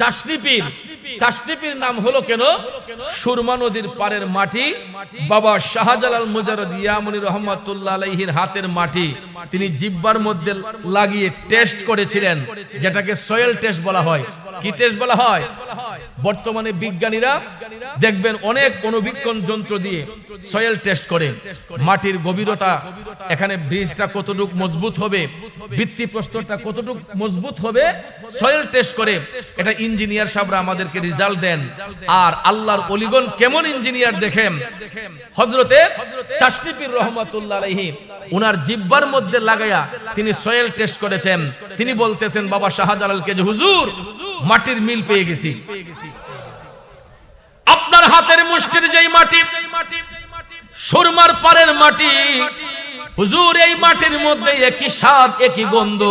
চাশনি পীর। চাশনি পীর নাম হলো কেন? সুরমা নদীর পাড়ের মাটি বাবা শাহজালাল মুজাররদ ইয়ামনি রহমাতুল্লাহ আলাইহির হাতের মাটি তিনি জিহ্বার মধ্যে লাগিয়ে টেস্ট করেছিলেন, যেটাকে সয়েল টেস্ট বলা হয়। কি টেস্ট বলা হয়? বর্তমানে বিজ্ঞানীরা দেখবেন অনেক অণুবীক্ষণ যন্ত্র দিয়ে সয়েল টেস্ট করে, মাটির গভীরতা, এখানে ব্রিজটা কতটুকু মজবুত হবে, ভিত্তিপ্রস্তরটা কতটুকু মজবুত হবে, সয়েল টেস্ট করে। এটা ইঞ্জিনিয়ার সাহেবরা আমাদেরকে রেজাল্ট দেন। আর আল্লাহর ওলিগণ কেমন ইঞ্জিনিয়ার দেখেন, হযরতে চাশনি পীর রহমাতুল্লাহ আলাইহি উনার জিহ্বার মধ্যে লাগায়া তিনি সয়েল টেস্ট করেছেন। তিনি বলতেছেন বাবা শাহজালালকে যে হুজুর, মাটির মিল পেয়ে গেছি। আপনার হাতের মুষ্টির যেই মাটি, সুরমার পাড়ের মাটি, হুজুর এই মাটির মধ্যে একই স্বাদ একই গন্ধ।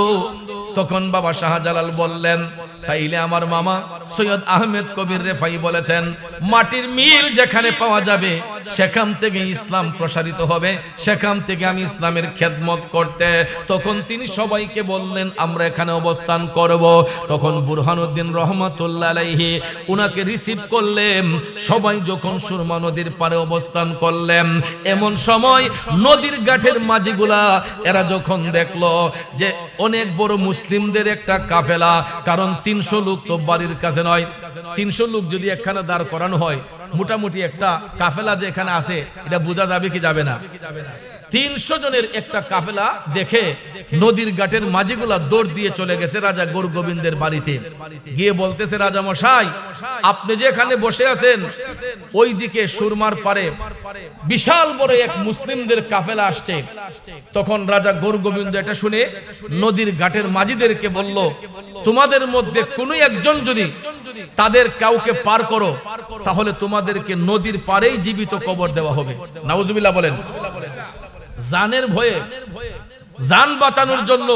তখন বাবা শাহজালাল বললেন, তাইলে আমার মামা সৈয়দ আহমেদ কবির রেফাই বলেছেন, মাটির মিল যেখানে পাওয়া যাবে সেখান থেকে ইসলাম প্রসারিত হবে, সেখান থেকে আমি ইসলামের খেদমত করতে। তখন তিনি সবাইকে বললেন আমরা এখানে অবস্থান করব। তখন বুরহানুদ্দিন রহমাতুল্লাহ আলাইহি উনাকে রিসিভ করলেন। সবাই যখন সুরমা নদীর পাড়ে অবস্থান করলেন, এমন সময় নদীর ঘাটের মাঝিগুলা এরা যখন দেখলো যে অনেক বড় মুসলিমদের একটা কাফেলা, কারণ 300 লোক তো বাড়ির কাছে নয়, 300 লোক যদি একখানে দাঁড় করানো হয়, মোটামুটি একটা কাফেলা যে এখানে আছে এটা বোঝা যাবে কি যাবে না? 300 জনের একটা কাফেলা দেখে নদীর ঘাটের মাঝিগুলা দৌড় দিয়ে চলে গেছে রাজা গৌরগোবিন্দের বাড়িতে। গিয়ে বলতেছে, রাজা মশাই আপনি যে এখানে বসে আছেন, ওই দিকে সুরমার পারে বিশাল বড় এক মুসলিমদের কাফেলা আসছে। তখন রাজা গৌরগোবিন্দ এটা শুনে নদীর ঘাটের মাঝিদেরকে বলল, তোমাদের মধ্যে কোনো একজন যদি তাদের কাউকে পার করো, তাহলে তোমাদেরকে নদীর পারেই জীবিত কবর দেওয়া হবে। নাউজুবিল্লাহ বলেন। জানের ভয়ে, জান বাঁচানোর জন্য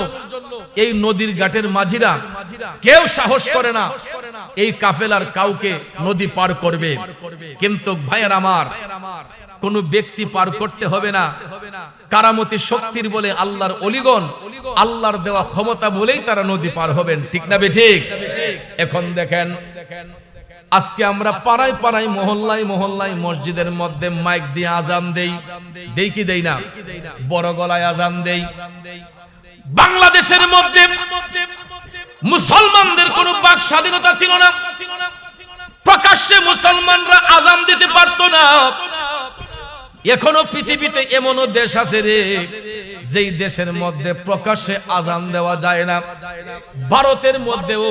এই নদীর ঘাটের মাঝিরা কেউ সাহস করে না এই কাফেলার কাউকে নদী পার করবে। কিন্তু ভাইয়ের আমার, কোন ব্যক্তি পার করতে হবে না, কারামতি শক্তির বলে আল্লাহর ওলিগণ, আল্লাহর দেওয়া ক্ষমতা বলেই তারা নদী পার হবেন। ঠিক না বেঠিক? এখন দেখেন, আজকে আমরা পাড়ায় পাড়ায় মহল্লায় মহল্লায় মসজিদের মধ্যে মাইক দিয়ে আজান দেই, দেই কি দেই না? বড় গলায় আজান দেই। বাংলাদেশের মধ্যে মুসলমানদের কোনো বাক স্বাধীনতা ছিল না, প্রকাশ্যে মুসলমানরা আজান দিতে পারতো না। এখনো পৃথিবীতে এমনও দেশ আছে রে, যেই দেশের মধ্যে প্রকাশ্যে আজান দেওয়া যায় না। ভারতের মধ্যেও,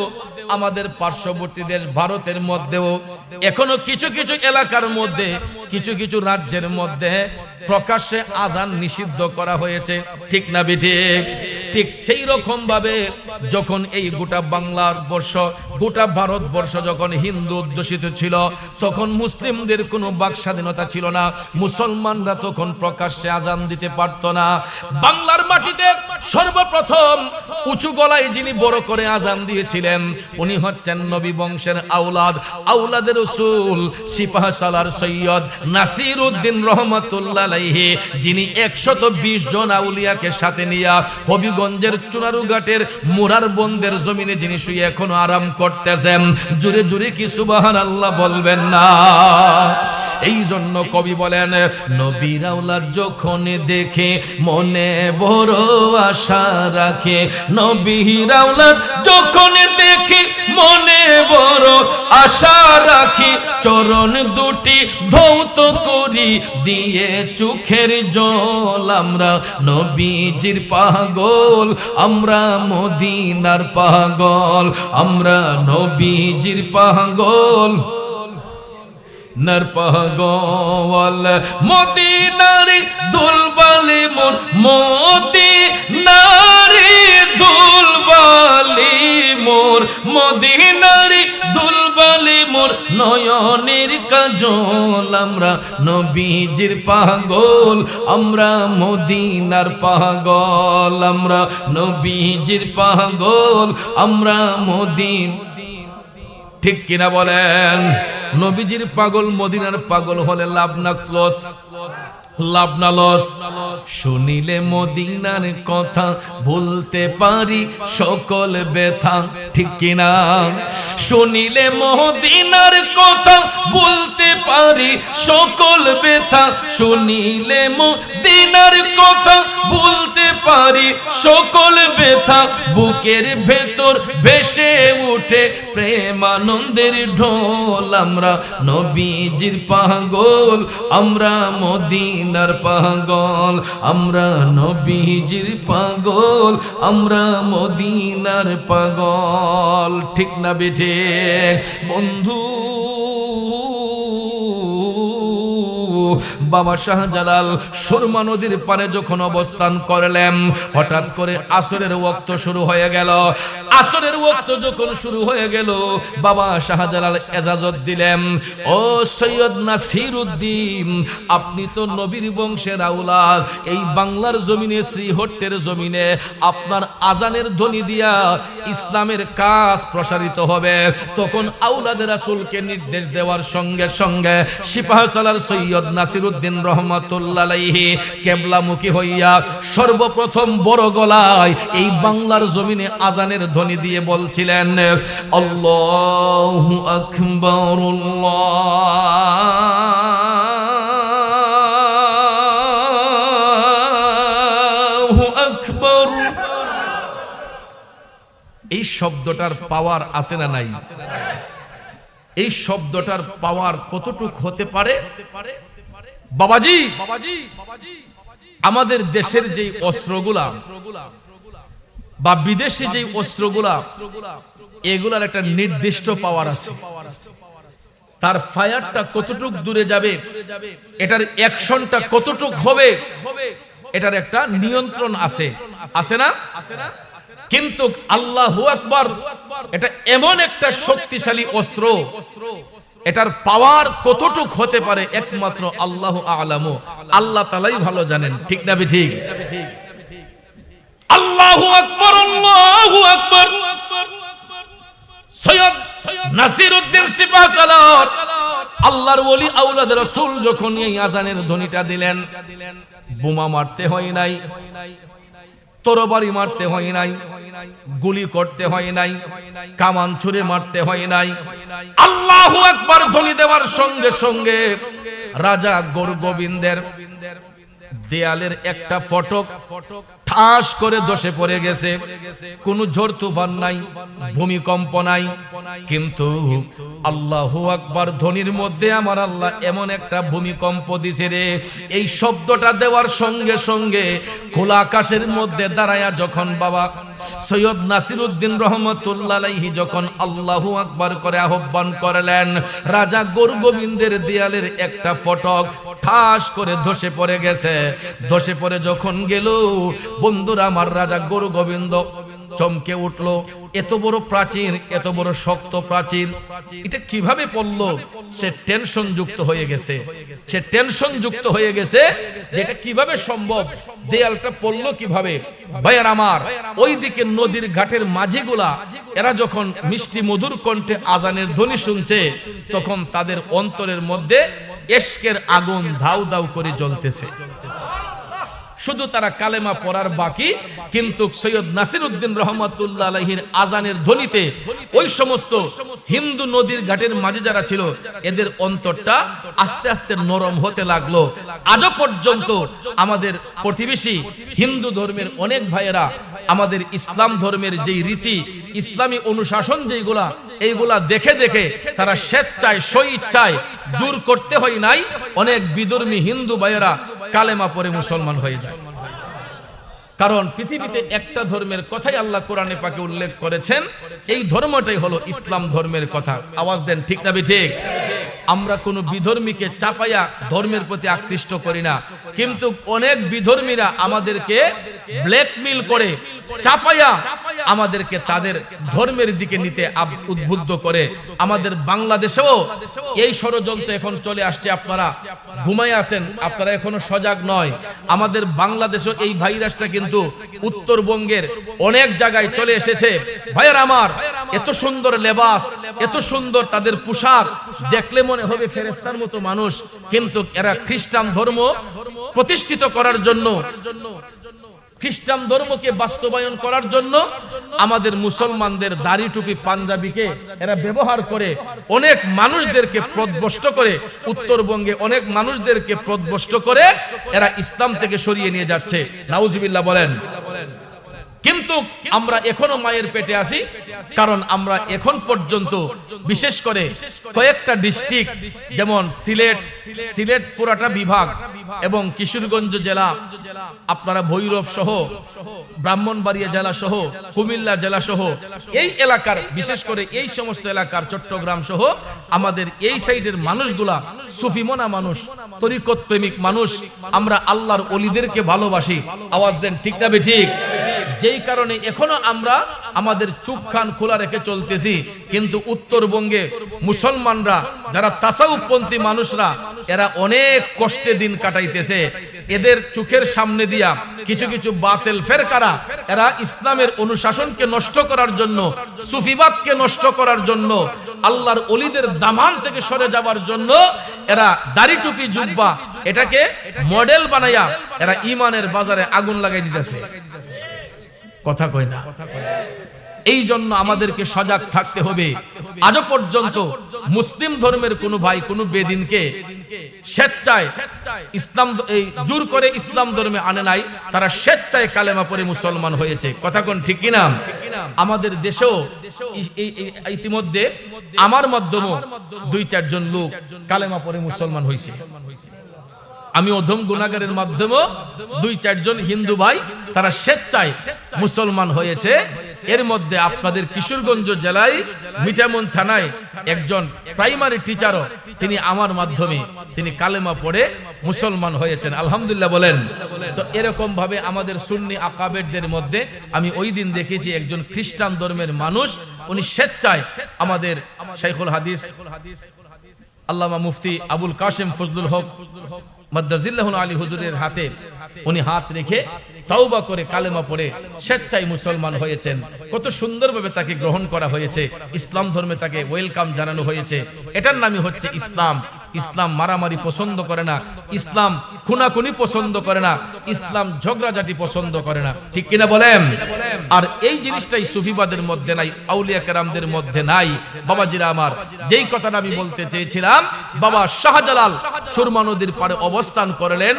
আমাদের পার্শ্ববর্তী দেশ ভারতের মধ্যেও এখনো কিছু কিছু এলাকার মধ্যে, কিছু কিছু রাজ্যের মধ্যে প্রকাশ্যে আজান নিষিদ্ধ করা হয়েছে। ঠিক না বেঠিক? ঠিক সেই রকম ভাবে যখন এই গোটা বাংলার বর্ষ, গোটা ভারতবর্ষ যখন হিন্দু অধ্যুষিত ছিল, তখন মুসলিমদের কোনো বাক স্বাধীনতা ছিল না। মুসলমানরা তখন প্রকাশ্যে আজান দিতে পারত না। বাংলার মাটিতে সর্বপ্রথম উঁচু গলায় যিনি বড় করে আজান দিয়েছিলেন, উনি হচ্ছেন নবী বংশের আওলাদ, আওলাদের রাসূল সিপাহসালার সৈয়দ নাসিরউদ্দিন রহমাতুল্লাহ আলাইহি, যিনি 120 জন আউলিয়াকে সাথে নিয়ে হবিগঞ্জের চুনারুঘাটের মুরার বন্দের জমিনে যিনি শুয়ে এখনো আরাম করতেছেন। জোরে জোরে কি সুবহানাল্লাহ বলবেন না? এই জন্য কবি বলেন নবীর আওলাদ যখন দেখে মনে বড় আশা রাখে, নবীর আওলাদ যখন দেখে মনে বড় আশা রাখি, চরণ দুটি ধৌত করি দিয়ে চোখের জল। আমরা নবীজির পাগল, আমরা মদিনার পাগল, আমরা নবীজির পাগল নার পাগল। মদিনার দুলবালি মোর, মদিনার দুলবালি মোর, মদিনার দুলবালি মোর নয়নের কাজল। আমরা নবীজির পাগল, আমরা মদিনার পাগল, আমরা নবীজির পাগল, আমরা মদিন। ঠিক কিনা বলেন? নবীজির পাগল মদিনার পাগল হলে লাভ না লস? লাভ না লস? শুনিলে মদিনার কথা বলতে পারি সকল ব্যথা। ঠিক কিনা? শুনিলে মদিনার কথা বলতে পারি সকল ব্যথা, শুনিলে মদিনার কথা বলতে পারি সকল ব্যথা। বুকের ভেতর ভেসে উঠে প্রেমানন্দের ঢোল। আমরা নবীজির পাগল, আমরা মদিনার পাগল, আমরা নবীজির পাগল, আমরা মদিনার পাগল। ঠিক না বেঠে বন্ধু? বাবা শাহজালাল সুরমা নদীর পারে যখন অবস্থান করলেন, হঠাৎ করে আসরের ওয়াক্ত শুরু হয়ে গেল। আসরের ওয়াক্ত যখন শুরু হয়ে গেল, বাবা শাহজালাল ইজাজত দিলেন, ও সৈয়দ নাসিরউদ্দিন, আপনি তো নবীর বংশের আওলাদ, এই বাংলার জমিনে শ্রীহট্টের জমিনে আপনার আজানের ধ্বনি দিয়া ইসলামের কাজ প্রসারিত হবে। তখন আওলাদে রাসূলকে নির্দেশ দেওয়ার সঙ্গে সঙ্গে সিপাহসালার সৈয়দ নাসিরউদ্দিন রহমাতুল্লাহ আলাইহি কিবলামুখী হইয়া সর্বপ্রথম বড় গলায় এই বাংলার জমিনে আজানের ধ্বনি দিয়ে বলছিলেন, আল্লাহু আকবার, আল্লাহু আকবার। এই শব্দটার পাওয়ার আছে না নাই? এই শব্দটার পাওয়ার কতটুক হতে পারে? বাবাজি, আমাদের দেশের যে অস্ত্রগুলা বা বিদেশি যে অস্ত্রগুলা, এগুলার একটা নির্দিষ্ট পাওয়ার আছে। তার ফায়ারটা কতটুক দূরে যাবে, এটার অ্যাকশনটা কতটুক হবে, এটার একটা নিয়ন্ত্রণ আছে, আছে না? কিন্তু আল্লাহু আকবার এটা এমন একটা শক্তিশালী অস্ত্র, এটার পাওয়ার কতটুক হতে পারে একমাত্র আল্লাহু আ'লামু, আল্লাহ তাআলাই ভালো জানেন। ঠিক না ঠিক? আল্লাহু আকবার, আল্লাহু আকবার। সৈয়দ নাসিরউদ্দিন সিপাহসালার আল্লাহর ওলি আওলাদ রাসূল যখন এই আজানের ধ্বনিটা দিলেন, বোমা মারতে হয় নাই, তরবারি মারতে হয় নাই, গুলি করতে হয় নাই, কামান ছুঁড়ে মারতে হয় নাই। আল্লাহু আকবার ধ্বনি দেওয়ার সঙ্গে সঙ্গে রাজা গোবিন্দের দেয়ালের একটা ফটক ঠাস করে ধসে পড়ে গেছে। কোনো ঝড় তুফান নাই, ভূমিকম্প নাই, কিন্তু আল্লাহু আকবার ধ্বনির মধ্যে আমার আল্লাহ এমন একটা ভূমিকম্প দিছে রে। এই শব্দটা দেওয়ার সঙ্গে সঙ্গে খোলা আকাশের মধ্যে দাঁড়ায়া যখন বাবা সৈয়দ নাসিরউদ্দিন রহমাতুল্লাহ আলাইহি যখন আল্লাহু আকবার করে আহ্বান করলেন, রাজা গোবিন্দের দেয়ালের একটা ফটক ঠাস করে ধসে পড়ে গেছে। ধসে পড়ে যখন গেল, বন্ধুরা আমার রাজা গোবিন্দ চমকে উঠলো। এত বড় প্রাচীর, এত বড় শক্ত প্রাচীর, এটা কিভাবে পড়লো? সে টেনশন যুক্ত হয়ে গেছে, সে টেনশন যুক্ত হয়ে গেছে যে এটা কিভাবে সম্ভব, দেয়ালটা পড়লো কিভাবে। ভাইয়ার আমার, ওইদিকে নদীর ঘাটের মাঝিগুলা এরা যখন মিষ্টি মধুর কণ্ঠে আজানের ধ্বনি শুনছে, তখন তাদের অন্তরের মধ্যে ইশকের আগুন ধাউ ধাউ করে জ্বলতেছে। শুধু তারা কালেমা পড়ার বাকি। কিন্তু সৈয়দ নাসিরউদ্দিন রহমাতুল্লাহ আলাইহির আজানের ধ্বনিতে ওই সমস্ত হিন্দু নদীর ঘাটের মাঝে যারা ছিল এদের অন্তরটা আস্তে আস্তে নরম হতে লাগলো। আজও পর্যন্ত আমাদের প্রতিবেশী হিন্দু ধর্মের অনেক ভাইয়েরা আমাদের ইসলাম ধর্মের যেই রীতি, ইসলামী অনুশাসন যেগুলা, এইগুলা দেখে দেখে তারা স্বেচ্ছায় স্বইচ্ছায়, জোর করতে হয় নাই, অনেক বিধর্মী হিন্দু ভাইয়েরা কালেমা পড়ে মুসলমান হয়ে যায়। কারণ পৃথিবীতে একটা ধর্মের কথাই আল্লাহ কোরআনে পাকে উল্লেখ করেছেন, এই ধর্মটাই হলো ইসলাম ধর্মের কথা। আওয়াজ দেন ঠিক না ঠিক? আমরা কোনো বিধর্মীকে চাপাইয়া ধর্মের প্রতি আকৃষ্ট করি না, কিন্তু অনেক বিধর্মীরা আমাদেরকে ব্ল্যাকমেইল করে, চাপাইয়া আমাদেরকে তাদের ধর্মের দিকে নিতে উদ্বুদ্ধ করে। আমাদের বাংলাদেশেও এই ষড়যন্ত্র এখন চলে আসছে। আপনারা ঘুমায় আছেন, আপনারা এখনো সজাগ নয়। আমাদের বাংলাদেশেও এই ভাইরাসটা কিন্তু উত্তরবঙ্গের অনেক জায়গায় চলে এসেছে। ভাইয়ের আমার, এত সুন্দর লেবাস, এত সুন্দর তাদের পোশাক, দেখলে মনে হবে ফেরেশতার মতো মানুষ, কিন্তু এরা খ্রিস্টান ধর্ম প্রতিষ্ঠিত করার জন্য, খ্রিস্টান ধর্মকে বাস্তবায়ন করার জন্য আমাদের মুসলমানদের দাড়ি টুপি পাঞ্জাবিকে এরা ব্যবহার করে অনেক মানুষদেরকে পথভ্রষ্ট করে, উত্তরবঙ্গে অনেক মানুষদেরকে পথভ্রষ্ট করে এরা ইসলাম থেকে সরিয়ে নিয়ে যাচ্ছে। নাউজুবিল্লাহ বলেন। কিন্তু আমরা এখনো মায়ের পেটে আছি, কারণ আমরা এখন পর্যন্ত বিশেষ করে কয়েকটা ডিস্ট্রিক্ট, যেমন সিলেট পুরাটা বিভাগ এবং কিশোরগঞ্জ জেলা, আপনারা ভৈরব সহ, ব্রাহ্মণবাড়িয়া জেলা সহ, কুমিল্লা জেলা সহ, এই এলাকার, বিশেষ করে এই সমস্ত এলাকার, চট্টগ্রাম সহ আমাদের এই সাইডের মানুষগুলা সুফিমনা মানুষ, তরিকত প্রেমিক মানুষ, আমরা আল্লাহর ওলিদেরকে ভালোবাসি। আওয়াজ দেন ঠিক না ঠিক? যেই কারণে এখনো আমরা আমাদের চোখ কান খোলা রেখে চলতেছি। কিন্তু উত্তরবঙ্গে মুসলমানরা যারা তাসাউফপন্থী মানুষরা, এরা অনেক কষ্টে দিন কাটাইতেছে। এদের চোখের সামনে দিয়া কিছু কিছু বাতিল ফেরকারা, এরা ইসলামের অনুশাসনকে নষ্ট করার জন্য, সুফিবাদকে নষ্ট করার জন্য, আল্লাহর ওলিদের দামান থেকে সরে যাওয়ার জন্য এরা দাড়ি টুপি জুব্বা এটাকে মডেল বানাইয়া এরা ইমানের বাজারে আগুন লাগাই দিতেছে। কথা কয় না? এই জন্য আমাদেরকে সজাগ থাকতে হবে। আজও পর্যন্ত মুসলিম ধর্মের কোন ভাই কোন বেদিনকে স্বেচ্ছায় ইসলাম এই জোর করে ইসলাম ধর্মে আনে নাই, তারা স্বেচ্ছায় কালেমা পড়ে মুসলমান হয়েছে। কথা কোন ঠিক কিনা? আমাদের দেশেও ইতিমধ্যে আমার মাধ্যমে 2-4 জন লোক কালেমা পড়ে মুসলমান হয়েছে। আমি অধম গুনাহগারের মাধ্যমে 2-4 জন হিন্দু ভাই তারা স্বেচ্ছায় মুসলমান হয়েছে। এর মধ্যে আপনাদের কিশোরগঞ্জ জেলায় মিঠামন থানায় একজন প্রাইমারি টিচারও, তিনি আমার মাধ্যমে তিনি কালেমা পড়ে মুসলমান হয়েছেন। আলহামদুলিল্লাহ বলেন। তো এরকম ভাবে আমাদের সুন্নি আকাবেরদের মধ্যে আমি ওই দিন দেখেছি একজন খ্রিস্টান ধর্মের মানুষ, উনি স্বেচ্ছায় আমাদের শাইখুল হাদিস আল্লামা মুফতি আবুল কাসেম ফজলুল হক মাদ্দাজিল্লাহু আলী হুজুরের হাতে উনি হাত রেখে তওবা করে কালেমা পড়ে স্বেচ্ছায় মুসলমান হয়েছেন। কত সুন্দরভাবে তাকে গ্রহণ করা হয়েছে, ইসলাম ধর্মে তাকে ওয়েলকাম জানানো হয়েছে। এটার নামই হচ্ছে ইসলাম। ইসলাম মারামারি পছন্দ করে না, ইসলাম খুনাখুনি পছন্দ করে না, ইসলাম ঝগড়াঝাটি পছন্দ করে না। ঠিক কিনা বলেন? আর এই জিনিসটাই সুফিবাদের মধ্যে নাই, আউলিয়া কেরামদের মধ্যে নাই। বাবাজিরা আমার, যেই কথাটা আমি বলতে চেয়েছিলাম, বাবা শাহজালাল সুরমা নদীর পাড়ে অবস্থান করলেন,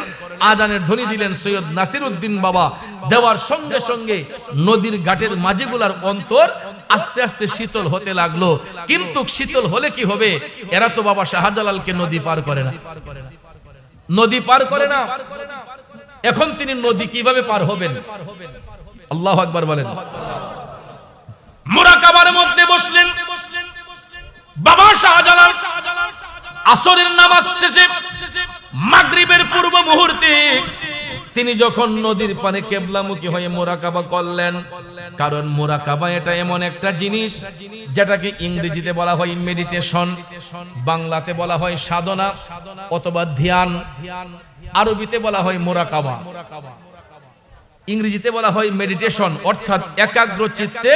আজানের ধ্বনি দিলেন সৈয়দ নাসিরউদ্দিন বাবা, দেওয়ার সঙ্গে সঙ্গে নদীর ঘাটের মাঝিগুলার অন্তর আস্তে আস্তে শীতল হতে লাগলো। কিন্তু শীতল হলে কি হবে? এরা তো বাবা শাহজালালকে নদী পার করে না, নদী পার করে না। এখন তিনি নদী কিভাবে পার হবেন? আল্লাহু আকবার বলেন। মুরাকাবার মধ্যে বসলেন বাবা শাহজালাল। আসরের নামাজ শেষে মাগরিবের পূর্ব মুহূর্তে তিনি যখন নদীর পানে কেবলামুখী হয়ে মুরাকাবা করলেন, কারণ মুরাকাবা এটা এমন একটা জিনিস যেটাকে ইংরেজিতে বলা হয় মেডিটেশন, বাংলাতে বলা হয় সাধনা অথবা ধ্যান, আরবিতে বলা হয় মুরাকাবা, ইংরেজিতে বলা হয় মেডিটেশন, অর্থাৎ একাগ্র চিত্তে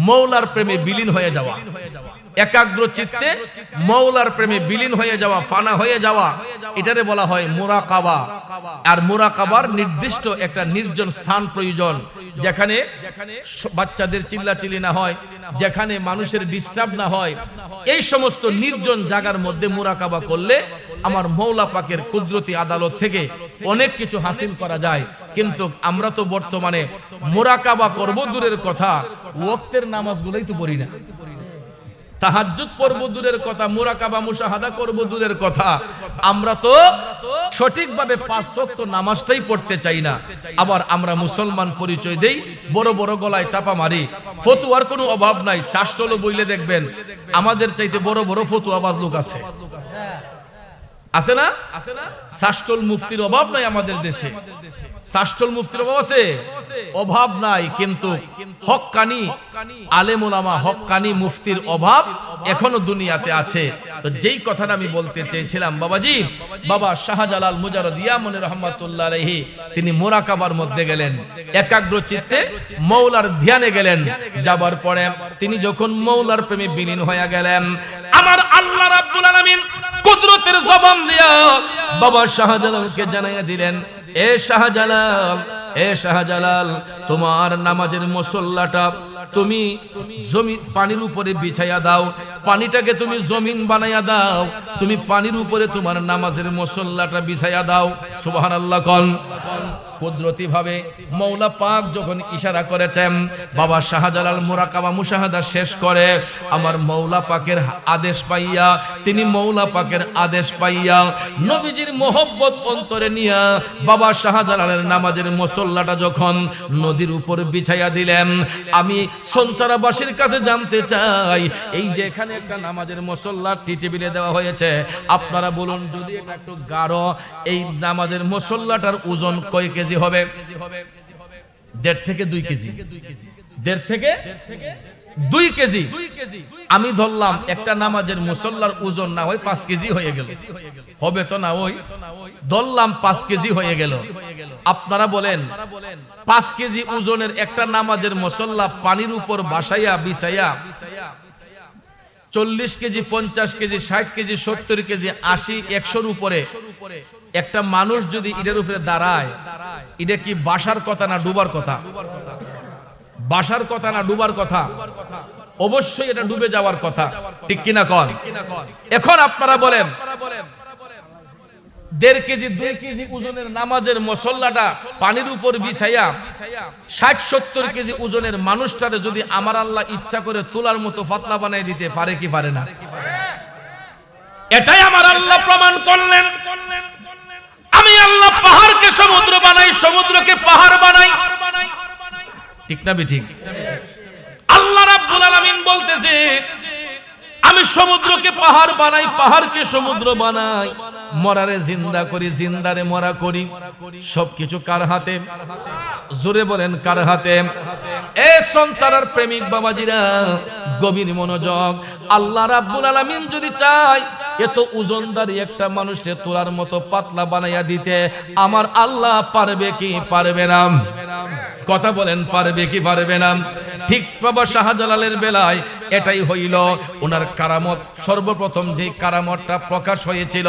মওলার প্রেমে বিলীন হয়ে যাওয়া। একাগ্র চিত্তে মওলার প্রেমে বিলীন হয়ে যাওয়া, ফানা হয়ে যাওয়া, এটারে বলা হয় মুরাকাবা। আর মুরাকাবার নির্দিষ্ট একটা নির্জন স্থান প্রয়োজন, যেখানে বাচ্চাদের চিল্লাচিল্লি না হয়, যেখানে মানুষের ডিস্টার্ব না হয়। এই সমস্ত নির্জন জায়গার মধ্যে মুরাকাবা করলে আমার মওলা পাকের কুদরতি আদালত থেকে অনেক কিছু হাসিল করা যায়। কিন্তু আমরা তো বর্তমানে মুরাকাবা করব দূরের কথা, ওয়াক্তের নামাজগুলোই তো পড়ি না। তাহাজ্জুদ পড়ব দূরের কথা, মুরাকাবা মুশাহাদা করব দূরের কথা। আমরা তো সঠিকভাবে 5 ওয়াক্ত নামাজটাই পড়তে চাই না। আবার আমরা মুসলমান পরিচয় দেই, বড় বড় গলায় চাপা মারি। ফতুয়ার কোনো অভাব নাই, চাষ্টল বইলে দেখবেন আমাদের চাইতে বড় বড় ফতুয়াবাজ লোক আছে, আছে না? শাস্ত্রল মুফতির অভাব নাই আমাদের দেশে, শাস্ত্রল মুফতির অভাব আছে, অভাব নাই। কিন্তু হক্কানি আলেম ওলামা, হক্কানি মুফতির অভাব এখনো দুনিয়াতে আছে। তো যেই কথাটা আমি বলতে চেয়েছিলাম, বাবাজি, বাবা শাহজালাল মুজাররদিয়া মনি রহমাতুল্লাহ আলাইহি, তিনি মুরাকাবার মধ্যে গেলেন, একাগ্র চিত্তে মওলার ধ্যানে গেলেন। যাবার পরে তিনি যখন মওলার প্রেমে বিলীন হয়ে গেলেন, আমার আল্লাহ রাব্বুল আলামিন কুদরতের জবান দিয়া বাবা শাহজালালকে জানাইয়া দিলেন, এ শাহজালাল, এ শাহজালাল, তোমার নামাজের মুসল্লাটা তুমি জমিন পানির উপরে বিছাইয়া দাও, পানিটাকে তুমি জমিন বানাইয়া দাও, তুমি পানির উপরে তোমার নামাজের মুসল্লাটা বিছাইয়া দাও। সুবহানাল্লাহ কোন। কুদরতি ভাবে মওলা পাক যখন ইশারা করেছেন, বাবা শাহজালাল মুরাকাবা মুশাহাদা শেষ করে আমার মওলা পাকের আদেশ পাইয়া, তিনি মওলা পাকের আদেশ পাইয়া নবীজির মোহব্বত অন্তরে নিয়া বাবা শাহজালালের নামাজের মুসল্লাটা যখন নদীর উপর বিছাইয়া দিলেন, আমি সঞ্চারাবাসীর কাছে জানতে চাই, এই যে এখানে একটা নামাজের মুসল্লা টেবিলে দেওয়া হয়েছে, আপনারা বলুন যদি এটা একটু গাঢ়, এই নামাজের মুসল্লাটার ওজন কয় কেজি হবে? 1.5 থেকে 2 কেজি। 1.5 থেকে 2 কেজি। আমি ধরলাম একটা নামাজের মুসল্লার ওজন না হয় 5 কেজি হয়ে গেল, হবে তো না? ওই ধরলাম 5 কেজি হয়ে গেল। আপনারা বলেন 5 কেজি ওজনের একটা নামাজের মুসল্লা পানির উপর বাসাইয়া বিছাইয়া 40 কেজি, 50 কেজি, 60 কেজি, 70 কেজি, 80, 100-র উপরে একটা মানুষ যদি এটার উপরে দাঁড়ায়, এটা কি বাসার কথা না ডুবার কথা? বাসার কথা না ডুবার কথা? অবশ্যই এটা ডুবে যাওয়ার কথা, ঠিক কিনা কোন? এখন আপনারা বলেন 1.5 কেজি 2 কেজি ওজনের নামাজের মুসল্লাটা পানির উপর বিছাইয়া 60-70 কেজি ওজনের মানুষটারে যদি আমার আল্লাহ ইচ্ছা করে তোলার মতো পাতলা বানাই দিতে পারে কি পারে না? এটাই আমার আল্লাহ প্রমাণ করলেন। আমি আল্লাহ পাহাড়কে সমুদ্র বানাই, সমুদ্রকে পাহাড় বানাই, ঠিক না ঠিক? আল্লাহ রাব্বুল আলামিন বলতেছে, আমি সমুদ্রকে পাহাড় বানাই, পাহাড়কে সমুদ্র বানাই, মরারে জিন্দা করি, জিন্দারে মরা করি। সবকিছু কার হাতে? জোরে বলেন কার হাতে? এ সংসারের প্রেমিক বাবাজিরা, গভীর মনোযোগ। আল্লাহ রাব্বুল আলামিন যদি চায় এত ওজনদারি একটা মানুষকে তোলার মতো পাতলা বানাইয়া দিতে, আমার আল্লাহ পারবে কি পারবে না? কথা বলেন, পারবে কি পারবে না? ঠিক বাবা শাহজালালের বেলায় এটাই হইল। ওনার কারামত, সর্বপ্রথম যে কারামতটা প্রকাশ হয়েছিল,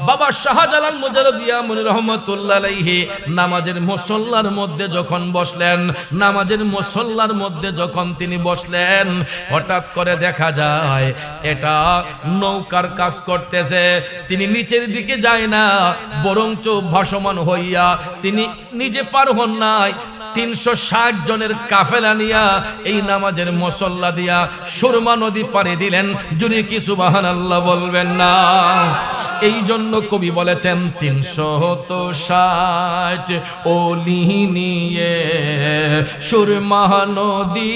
বাবা শাহজালাল মুজাররদিয়া মনি রহমাতুল্লাহ আলাইহি নামাজের মুসল্লার মধ্যে যখন বসলেন, নামাজের মুসল্লার মধ্যে যখন তিনি বসলেন, হঠাৎ করে দেখা যায় এটা নৌকার কাজ করতেছে। তিনি নিচের দিকে যায় না, বরঞ্চ ভাসমান হইয়া তিনি নিজে পার হন নাই, 360 জনের কাফেলা নিয়া এই নামাজের মুসল্লা দিয়া সুরমা নদী পাড়ি দিলেন। জুড়ে কি সুবহানাল্লাহ বলবেন না? এই জন্য কবি বলেছেন 360 ওলি নিয়ে সুরমা নদী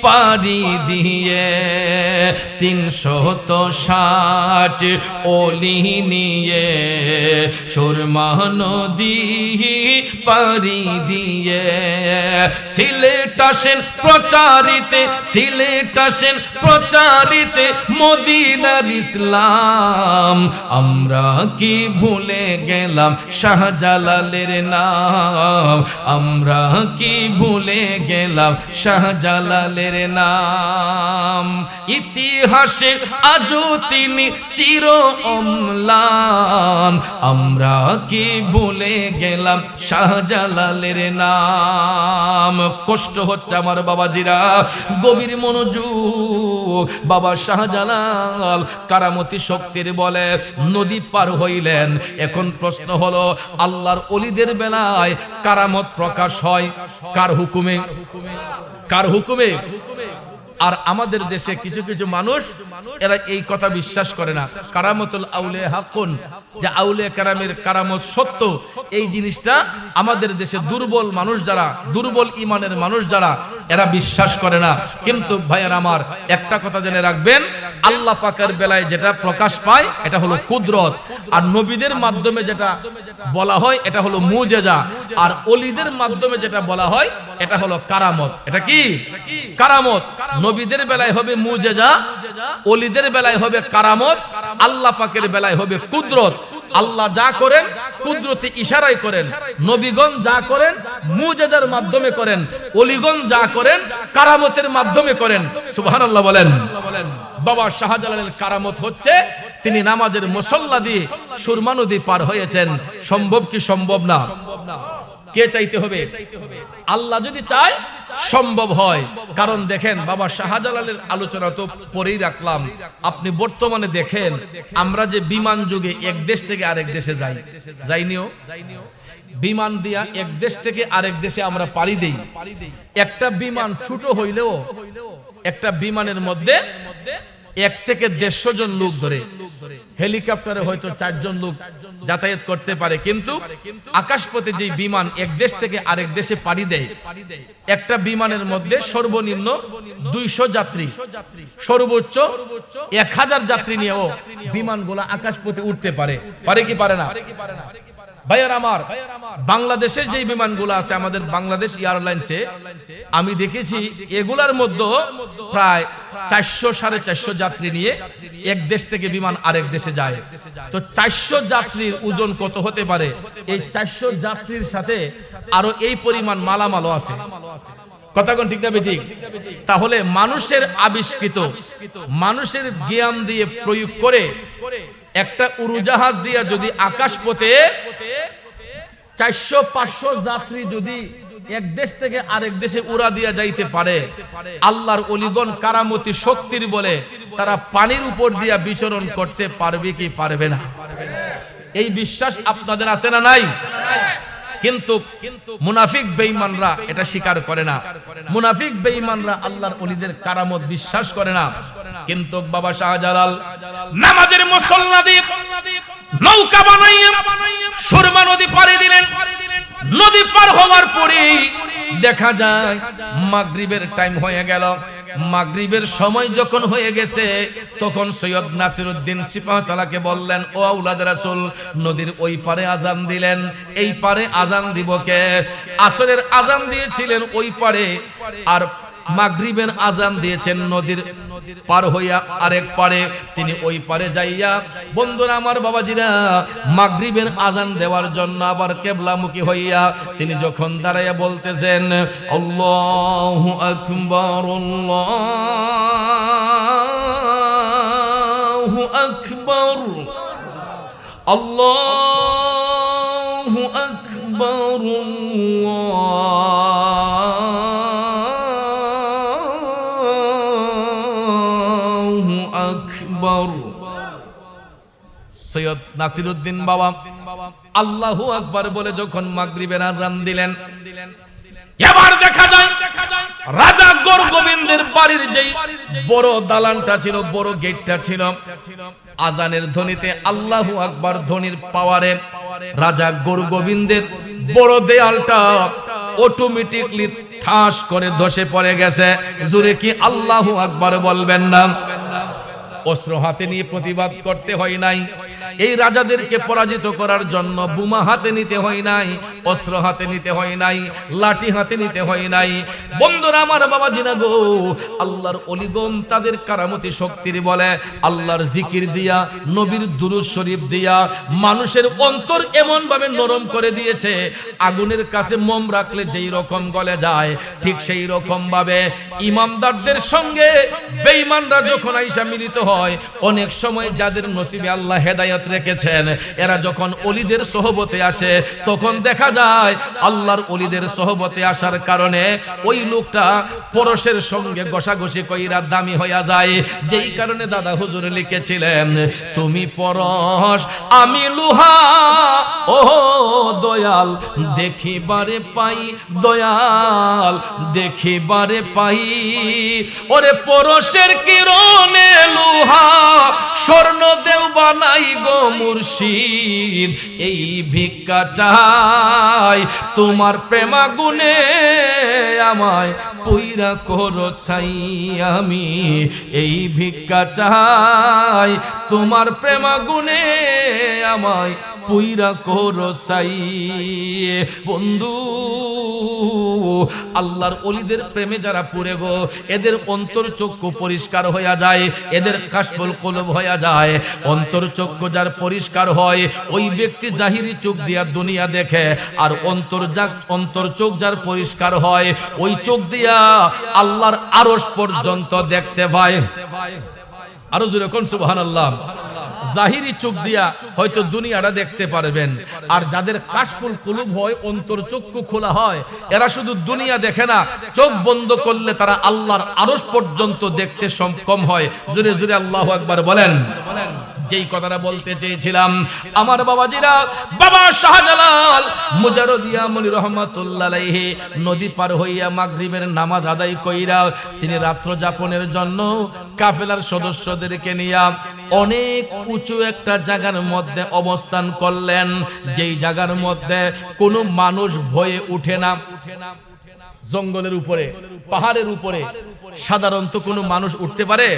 পাড়ি দিয়ে, 360 ওলি নিয়ে সুরমা নদী পাড়ি দিয়ে দিয়ে সিলেট আসেন প্রচারিতে, সিলেট আসেন প্রচারিতে মদিনার ইসলাম। আমরা কি ভুলে গেলাম শাহজালালের নাম, আমরা কি ভুলে গেলাম শাহজালালের নাম। ইতিহাসে আজও তিনি চির অম্লান, আমরা কি ভুলে গেলাম শাহজালালের নাম। কষ্ট হচ্ছে আমার বাবাজিরা, গভীর মনোযোগ। বাবা শাহজালাল কারামতি শক্তির বলে নদী পার হইলেন। এখন প্রশ্ন হলো, আল্লাহর ওলিদের বেলায় কারামত প্রকাশ হয় কার হুকুমে? কার হুকুমে? আর আমাদের দেশে কিছু কিছু মানুষ এরা এই কথা বিশ্বাস করে না, কারামতুল আউলিয়া হাক্কুন, যে আউলিয়া কারামের কারামত সত্য। এই জিনিসটা আমাদের দেশে দুর্বল মানুষ যারা, দুর্বল ইমানের মানুষ যারা, এরা বিশ্বাস করে না। কিন্তু ভাইয়ের আমার, একটা কথা জেনে রাখবেন, আল্লাহ পাকের বেলায় যেটা প্রকাশ পায় এটা হলো কুদরত, আর নবীদের মাধ্যমে যেটা বলা হয় এটা হলো মুজেজা, আর ওলিদের মাধ্যমে যেটা বলা হয় এটা হলো কারামত। এটা কি? কারামত। নবীদের বেলায় হবে মুজেজা, ওলিদের বেলায় হবে কারামত, আল্লাহ পাকের বেলায় হবে কুদরত। আল্লাহ যা করেন কুদরতি ইশারায় করেন, নবীগণ যা করেন মুজেজার মাধ্যমে করেন, ওলিগণ যা করেন কারামতের মাধ্যমে করেন। সুবহানাল্লাহ বলেন। বাবা শাহজালালের কারামত হচ্ছে তিনি নামাজের মুসল্লা দিয়ে সুরমা নদী পার হয়েছেন। সম্ভব কি সম্ভব না? কে চাইতে হবে? আল্লাহ যদি চায় সম্ভব হয়। কারণ দেখেন, বাবা শাহজালালের আলোচনা তো পরেই রাখলাম। আপনি বর্তমানে দেখেন, আমরা যে বিমান যুগে এক দেশ থেকে আরেক দেশে যাই, যাইনিও? বিমান দিয়া এক দেশ থেকে আরেক দেশে আমরা পাড়ি দেই। একটা বিমান ছোট হইলেও একটা বিমানের মধ্যে 1 থেকে 150 জন লোক ধরে, হেলিকপ্টারে হয়তো 4 জন লোক যাতায়াত করতে পারে। কিন্তু আকাশপথে যে বিমান এক দেশ থেকে আরেক দেশে পাড়ি দেয়, একটা বিমানের মধ্যে সর্বনিম্ন 200 যাত্রী, সর্বোচ্চ 1000 যাত্রী নিয়েও বিমানগুলো আকাশপথে উঠতে পারে। পারে কি পারে না? ভাইয়ার আমার, বাংলাদেশের যে বিমানগুলো আছে, আমাদের বাংলাদেশ এয়ারলাইন্সে আমি দেখেছি এগুলার মধ্যে প্রায় 400-450 যাত্রী নিয়ে এক দেশ থেকে বিমান আরেক দেশে যায়। তো 400 যাত্রীর ওজন কত হতে পারে? এই 400 যাত্রীর সাথে আরো এই পরিমাণ মালামালও আছে। কথা কোন ঠিক না বেঠিক? তাহলে মানুষের আবিষ্কৃত, মানুষের জ্ঞান দিয়ে প্রয়োগ করে একটা উড়োজাহাজ দিয়ে যদি আকাশপথে 400-500 যাত্রী যদি এক দেশ থেকে আরেক দেশে উড়া দিয়া যাইতে পারে, আল্লাহর ওলিগণ কারামতি শক্তির বলে তারা পানির উপর দিয়া বিচরণ করতে পারবে কি পারবে না? এই বিশ্বাস আপনাদের আছে না নাই? কিন্তু মুনাফিক বেঈমানরা এটা স্বীকার করে না। মুনাফিক বেঈমানরা আল্লাহর ওলিদের কারামত বিশ্বাস করে না। কিন্তু বাবা শাহজালাল নামাজের মুসল্লা দিয়ে নৌকা বানাইয়া সুরমা নদী পাড়ি দিলেন। নদী পার হওয়ার পরেই দেখা যায় মাগরিবের টাইম হয়ে গেল। মাগরিবের সময় যখন হয়ে গেছে, তখন সৈয়দ নাসিরউদ্দিন সিপাহসালাকে বললেন, ও আওলাদ রাসূল, নদীর ওই পারে আজান দিলেন, এই পারে আজান দিব কে? আসরের আজান দিয়েছিলেন ওই পারে, আর মাগরিবের আজান দিয়েছেন নদীর পার হইয়া আরেক পারে। তিনি ওই পারে যাইয়া, বন্ধুরা আমার, বাবাজিরা, মাগরিবের আজান দেওয়ার জন্য আবার কিবলামুখী হইয়া তিনি যখন দাঁড়াইয়া বলতেছেন, আল্লাহু আকবার, আল্লাহু আকবার, আল্লাহু আকবার, সৈয়দ নাসিরউদ্দিন বাবা আল্লাহু আকবার বলে যখন মাগরিবের আজান দিলেন, এবার দেখা যায় রাজা গোবিন্দের বাড়ির যেই বড় দালানটা ছিল, বড় গেটটা ছিল, আজানের ধ্বনিতে, আল্লাহু আকবার ধ্বনির পাওয়ারে রাজা গোবিন্দের বড় দেয়ালটা অটোমেটিকলি ঠাস করে ধসে পড়ে গেছে। জোরে কি আল্লাহু আকবার বলবেন না? অস্ত্র হাতে নিয়ে প্রতিবাদ করতে হয় নাই। এই রাজাদেরকে পরাজিত করার জন্য বোমা হাতে নিতে হয় নাই, অস্ত্র হাতে নিতে হয় নাই, লাঠি হাতে নিতে হয় নাই। বন্ধুরা আমার, বাবাজিরা গো, আল্লাহর ওলিগণ তাদের কারামতি শক্তির বলে আল্লাহর জিকির দিয়া, নবীর দুরূদ শরীফ দিয়া মানুষের অন্তর এমন ভাবে নরম করে দিয়েছে, আগুনের কাছে মোম রাখলে যেই রকম গলে যায় ঠিক সেই রকম ভাবে ইমানদারদের সঙ্গে বেঈমানরা যখন আইসা মিলিত হয়, অনেক সময় যাদের নসিবে আল্লাহ হেদায়েত রেখেছেন এরা যখন ওলিদের সোহবতে আসে তখন দেখা যায় আল্লাহর ওলিদের সোহবতে আসার কারণে ওই লোকটা পরশের সঙ্গে ঘষাঘষি কইরা দামি হইয়া যায়। যেই কারণে দাদা হুজুর লিখেছিলেন, তুমি পরশ আমি লোহা, ও দয়াল দেখিবারে পাই, দয়াল দেখিবারে পাই, ওরে পরশের কিরণে লোহা স্বর্ণ দেও বানাই গো মুর্শিদ, এই ভিক্ষা চাই তোমার প্রেমাগুনে আমায় পুইরা করো ছাই, আমি এই ভিক্ষা চাই তোমার প্রেমাগুনে আমায় পুইরা করো ছাই। বন্ধু, আল্লাহর ওলিদের প্রেমে যারা পড়ে গো, এদের অন্তর চক্ষু পরিষ্কার হইয়া যায়, এদের কাশফুল কলব হইয়া যায়। অন্তর চক্ষু যার পরিষ্কার হয় ওই ব্যক্তি জাহিরি চোখ দিয়া দুনিয়া দেখে, আর অন্তর চোখ যার পরিষ্কার হয় ওই চোখ দিয়া আল্লাহর আরশ পর্যন্ত দেখতে পায়। আরো জোরে কোন সুবহানাল্লাহ। জাহিরি চোখ দিয়া হয়তো দুনিয়াটা দেখতে পারবেন, আর যাদের কাশফুল কুলুব হয়, অন্তর চক্ষু খোলা হয়, এরা শুধু দুনিয়া দেখে না, চোখ বন্ধ করলে তারা আল্লাহর আরশ পর্যন্ত দেখতে সক্ষম হয়। জোরে জোরে আল্লাহু আকবার বলেন। যেই কথাটা বলতে চেয়েছিলাম, আমার বাবাজিরা, বাবা শাহজালাল মুজাররদিয়া মনি রহমাতুল্লাহ আলাইহি নদী পার হইয়া মাগরিবের নামাজ আদায় কইরা তিনি রাত্র যাপনের জন্য কাফেলার সদস্যদেরকে নিয়া অনেক উঁচু একটা জায়গার মধ্যে অবস্থান করলেন, যেই জায়গার মধ্যে কোনো মানুষ ভয়ে উঠে না। জঙ্গলের উপরে, পাহাড়ের উপরে সাধারণত কোনো মানুষ উঠতে পারে?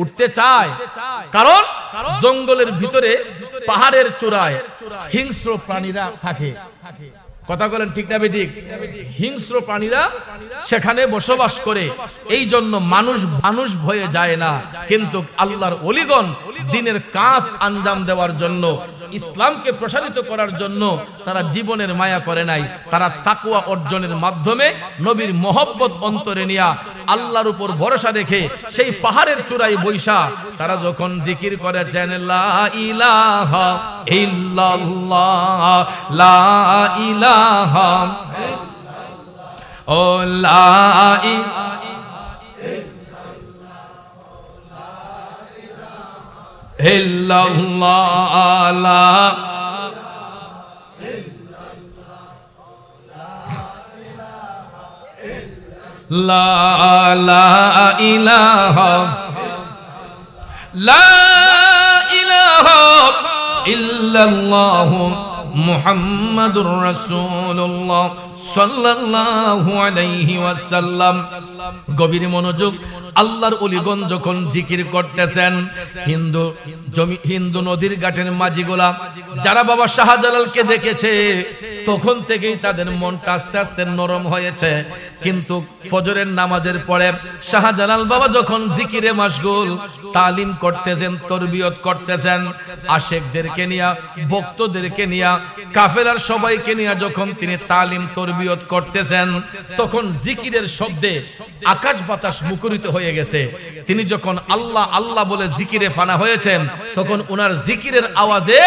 উঠতে চায়, কারণ জঙ্গলের ভিতরে পাহাড়ের চূড়ায় হিংস্র প্রাণীরা থাকে। কথা বলেন ঠিক না বেঠিক? হিংস্র প্রাণীরা সেখানে বসবাস করে, এই জন্য মানুষ ভয়ে যায় না। কিন্তু আল্লাহর ওলিগণ দ্বীনের কাজ আঞ্জাম দেওয়ার জন্য, ইসলামকে প্রসারিত করার জন্য তারা জীবনের মায়া করে নাই। তারা তাকওয়া অর্জনের মাধ্যমে নবীর মহব্বত অন্তরে নিয়া আল্লাহর উপর ভরসা রেখে সেই পাহাড়ের চূড়ায় বৈশা তারা যখন জিকির করেছেন, লা ইলাহা ইল্লাল্লাহ, লা ইলাহা ও লা ইল্লাল্লাহ, লা ইলাহা ইল্লাল্লাহ মুহাম্মাদুর রাসূলুল্লাহ সাল্লাল্লাহু আলাইহি ওয়াসাল্লাম। গভীর মনোযোগ। আল্লাহর ওলিগণ যখন জিকির করতেছেন, হিন্দু নদীর ঘাটের মাঝিগুলা যারা বাবা শাহজালালকে দেখেছে তখন থেকেই তাদের মনটা আস্তে আস্তে নরম হয়েছে। কিন্তু ফজরের নামাজের পরে শাহজালাল বাবা যখন জিকিরে মাশগুল, তালিম করতেছেন, তরবিয়ত করতেছেন, আশেকদেরকে নিয়া, ভক্তদেরকে নিয়া, কাফেলার সবাইকে নিয়া যখন তিনি তালিম তরবিয়ত করতেছেন, তখন জিকিরের শব্দে আকাশ বাতাস মুখরিত হয়ে গেছে। তিনি যখন আল্লাহ আল্লাহ বলে জিকিরে ফানা হয়েছেন, তখন ওনার জিকিরের আওয়াজে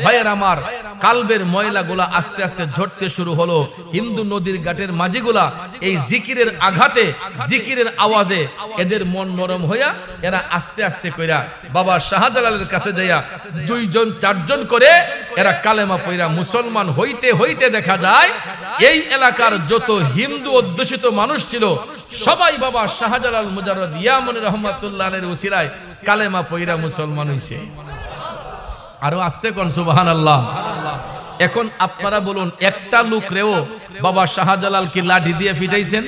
ভাইয়ের আমার কালবের ময়লাগুলা আস্তে আস্তে ঝরতে শুরু হলো। হিন্দু নদীর ঘাটের মাঝিগুলা এই জিকিরের আঘাতে, জিকিরের আওয়াজে এদের মন নরম হইয়া এরা আস্তে আস্তে কইরা বাবা শাহজালালের কাছে যাইয়া 2-4 করে এরা কালেমা পয়রা মুসলমান হইতে হইতে দেখা যায় এই এলাকার যত হিন্দু অধ্যুষিত মানুষ ছিল সবাই বাবা শাহজালাল মুজাররদিয়া মনি রহমাতুল্লাহ আলাইহির উসিলায় কালেমা পয়রা মুসলমান হইছে। আরো আস্তে কোন সুবহানাল্লাহ। এখন আপনারা বলুন, একটা লোক রেও বাবা শাহজালাল কি লাঠি দিয়ে পিটাইছেন,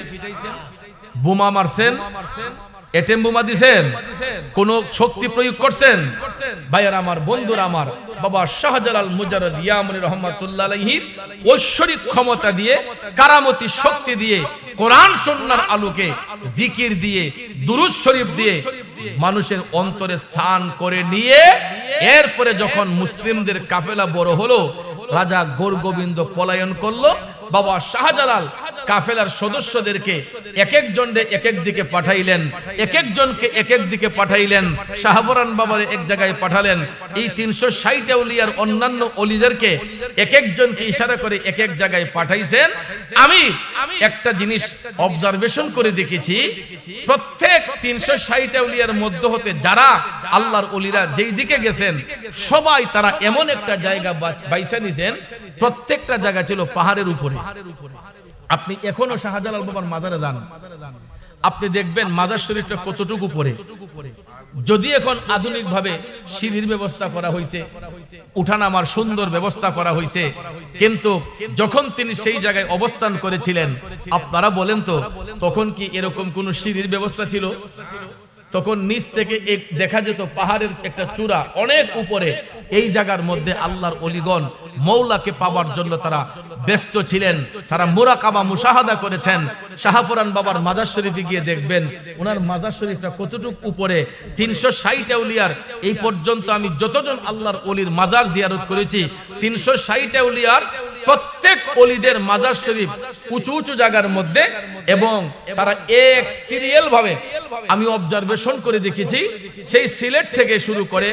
বোমা মারছেন, এটেম বোমা দিছেন, কোন শক্তি প্রয়োগ করছেন? ভাইয়ার আমার, বন্ধুরা আমার, বাবা শাহজালাল মুজাররদ ইয়ামনি রহমাতুল্লাহ আলাইহির ঐশ্বরিক ক্ষমতা দিয়ে, কারামতি শক্তি দিয়ে, কোরআন সুন্নাহর আলোকে, জিকির দিয়ে, দুরূদ শরীফ দিয়ে মানুষের অন্তরে স্থান করে নিয়ে এরপরে যখন মুসলিমদের কাফেলা বড় হলো, রাজা গোরগোবিন্দ পলায়ন করলো, বাবা শাহজালাল কাফেলার সদস্যদেরকে এক একজনকে এক এক দিকে পাঠাইলেন, এক একজনকে এক এক দিকে পাঠাইলেন। শাহপরান বাবার এক জায়গায় পাঠালেন। এই 360 আউলিয়ার অন্যান্য অলিদেরকে এক একজনকে ইশারা করে এক এক জায়গায় পাঠাইছেন। আমি একটা জিনিস অবজারভেশন করে দেখেছি, প্রত্যেক 360 আউলিয়ার মধ্য হতে যারা আল্লাহর অলিরা যেই দিকে গেছেন, সবাই তারা এমন একটা জায়গা বাইছে নিছেন, প্রত্যেকটা জায়গা ছিল পাহাড়ের উপরে। আপনি এখনো শাহজালাল বাবার মাজারে যান, আপনি দেখবেন মাজার শরীফটা কতটুকু উপরে। যদি এখন আধুনিক ভাবে সিঁড়ির ব্যবস্থা করা হয়েছে, উঠানামার সুন্দর ব্যবস্থা করা হয়েছে, কিন্তু যখন তিনি সেই জায়গায় অবস্থান করেছিলেন, আপনারা বলেন তো তখন কি এরকম কোন সিঁড়ির ব্যবস্থা ছিল? তখন নিচ থেকে দেখা যেত পাহাড়ের একটা চূড়া অনেক উপরে। এই জায়গার মধ্যে আল্লাহর ওলিগণ মৌলাকে পাওয়ার জন্য তারা ব্যস্ত ছিলেন, তারা মুরাকাবা মুশাহাদা করেছেন। শাহপুরান বাবার মাজার শরীফে গিয়ে দেখবেন ওনার মাজার শরীফটা কতটুকু উপরে। 360 আউলিয়ার এই পর্যন্ত আমি যতজন আল্লাহর ওলির মাজার জিয়ারত করেছি, 360 আউলিয়ার প্রত্যেক অলিদের মাজার শরীফ উঁচু উঁচু জায়গার মধ্যে, এবং তারা এক সিরিয়াল ভাবে আমি অবজারভেশন করে দেখেছি, সেই সিলেট থেকে শুরু করে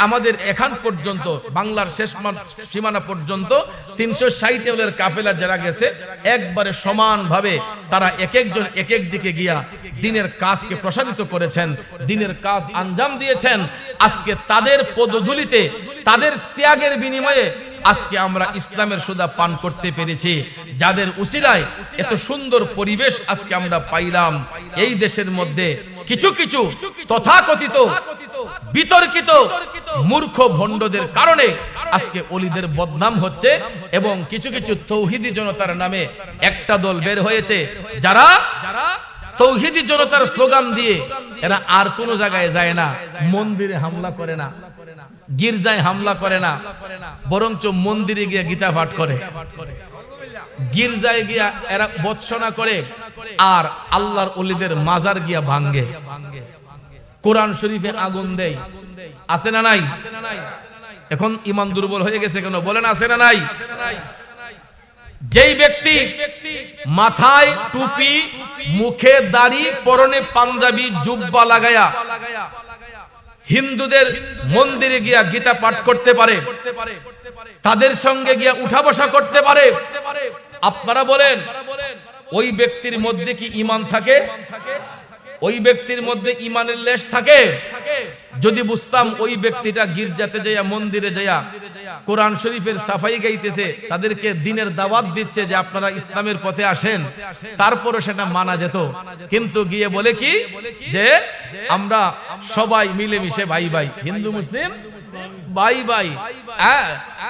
আমাদের এখান পর্যন্ত বাংলার শেষ সীমানা পর্যন্ত 360 আউলিয়ার কাফেলা যারা গেছে, একবারে সমান ভাবে তারা এক একজন এক এক দিকে গিয়া দ্বীনের কাজকে প্রসারিত করেছেন, দ্বীনের কাজ আঞ্জাম দিয়েছেন। আজকে তাদের পদধূলিতে, তাদের ত্যাগের বিনিময়ে আজকে আমরা ইসলামের সুধা পান করতে পেরেছি, যাদের উসিলায় এত সুন্দর পরিবেশ আজকে আমরা পাইলাম। এই দেশের মধ্যে কিছু কিছু তথাকথিত বিতর্কিত মূর্খ ভণ্ডদের কারণে আজকে অলিদের বদনাম হচ্ছে, এবং কিছু কিছু তৌহিদি জনতার নামে একটা দল বের হয়েছে, যারা তৌহিদি জনতার স্লোগান দিয়ে এরা আর কোনো জায়গায় যায় না, মন্দিরে হামলা করে না, গির্জায় হামলা করে না, বরঞ্চ মন্দিরে গিয়ে গীতা পাঠ করে, গির্জায় গিয়া এরা বৎসনা করে, আর আল্লাহর ওলিদের মাজার গিয়া ভাঙ্গে, কোরআন শরীফে আগুন দেয়। আছে না নাই? এখন ঈমান দুর্বল হয়ে গেছে কেন বলেন? আছে না নাই? যেই ব্যক্তি মাথায় টুপি, মুখে দাড়ি, পরনে পাঞ্জাবি জুব্বা লাগায়া হিন্দুদের মন্দিরে গিয়া গীতা পাঠ করতে পারে, তাদের সঙ্গে গিয়া উঠা বসা করতে পারে, আপনারা বলেন ওই ব্যক্তির মধ্যে কি ঈমান থাকে? ওই ব্যক্তির মধ্যে ঈমানের লেশ থাকে? যদি বুঝতাম ওই ব্যক্তিটা গির্জাতে যাইয়া, মন্দিরে যাইয়া কোরআন শরীফের সাফাই গাইতেছে, তাদেরকে দ্বীনের দাওয়াত দিচ্ছে যে আপনারা ইসলামের পথে আসেন, তারপরে সেটা মানা যেত। কিন্তু গিয়ে বলে কি যে আমরা সবাই মিলেমিশে ভাই ভাই, হিন্দু মুসলিম ভাই ভাই।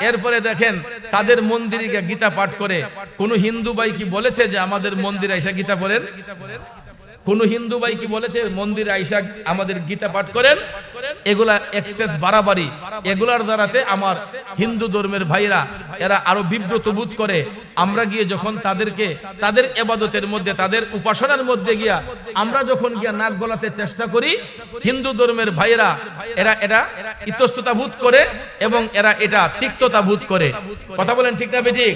এরপরে দেখেন তাদের মন্দিরে গিয়ে গীতা পাঠ করে। কোন হিন্দু ভাই কি বলেছে যে আমাদের মন্দিরে এসে গীতা পড়েন? কোন হিন্দু ভাই কি বলেছে মন্দিরে আইসা আমাদের গীতা পাঠ করেন? এগুলা এক্সেস বাড়াবাড়ি, এগুলার দ্বারাতে আমার হিন্দু ধর্মের ভাইরা এরা আরো বিব্রত বোধ করে। আমরা গিয়ে যখন তাদেরকে তাদের ইবাদতের মধ্যে, তাদের উপাসনার মধ্যে গিয়া আমরা যখন গিয়া নাক গলাতে চেষ্টা করি, হিন্দু ধর্মের ভাইরা এরা এটা ইতস্ততা বোধ করে এবং এরা এটা তিক্ততা বোধ করে। কথা বলেন ঠিক না বেঠিক?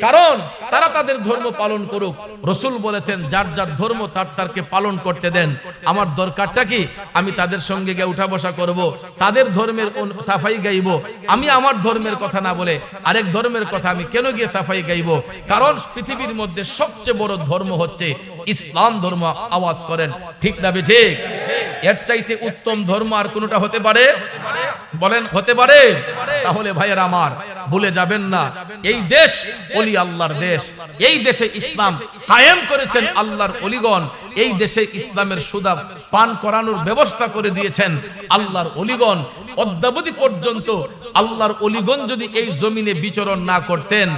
কারণ তারা তাদের ধর্ম পালন করুক। রাসূল বলেছেন যার যার ধর্ম তার তারকে পালন করতে দেন। আমার দরকারটা কি? আমি তাদের সঙ্গে গিয়ে উঠা বসা করব, তাদের ধর্মের সাফাই গাইব। আমি আমার ধর্মের কথা না বলে আরেক ধর্মের কথা আমি কেন গিয়ে সাফাই গাইব? কারণ পৃথিবীর মধ্যে সবচেয়ে বড় ধর্ম হচ্ছে ইসলাম ধর্ম। আওয়াজ করেন ঠিক না বেঠিক? এর চাইতে উত্তম ধর্ম আর কোনটা হতে পারে? বলেন হতে পারে? তাহলে ভাইয়েরা আমার, ভুলে যাবেন না এই দেশ ওলি আল্লাহর দেশ। এই দেশে ইসলাম কায়েম করেছেন আল্লাহর ওলিগণ। এই দেশে ইসলামের সুদা পান করানোর ব্যবস্থা করে দিয়েছেন আল্লাহর ওলিগণ। অদ্যাবধি পর্যন্ত আল্লাহর ওলিগণ যদি এই জমিনে বিচরণ না করতেন,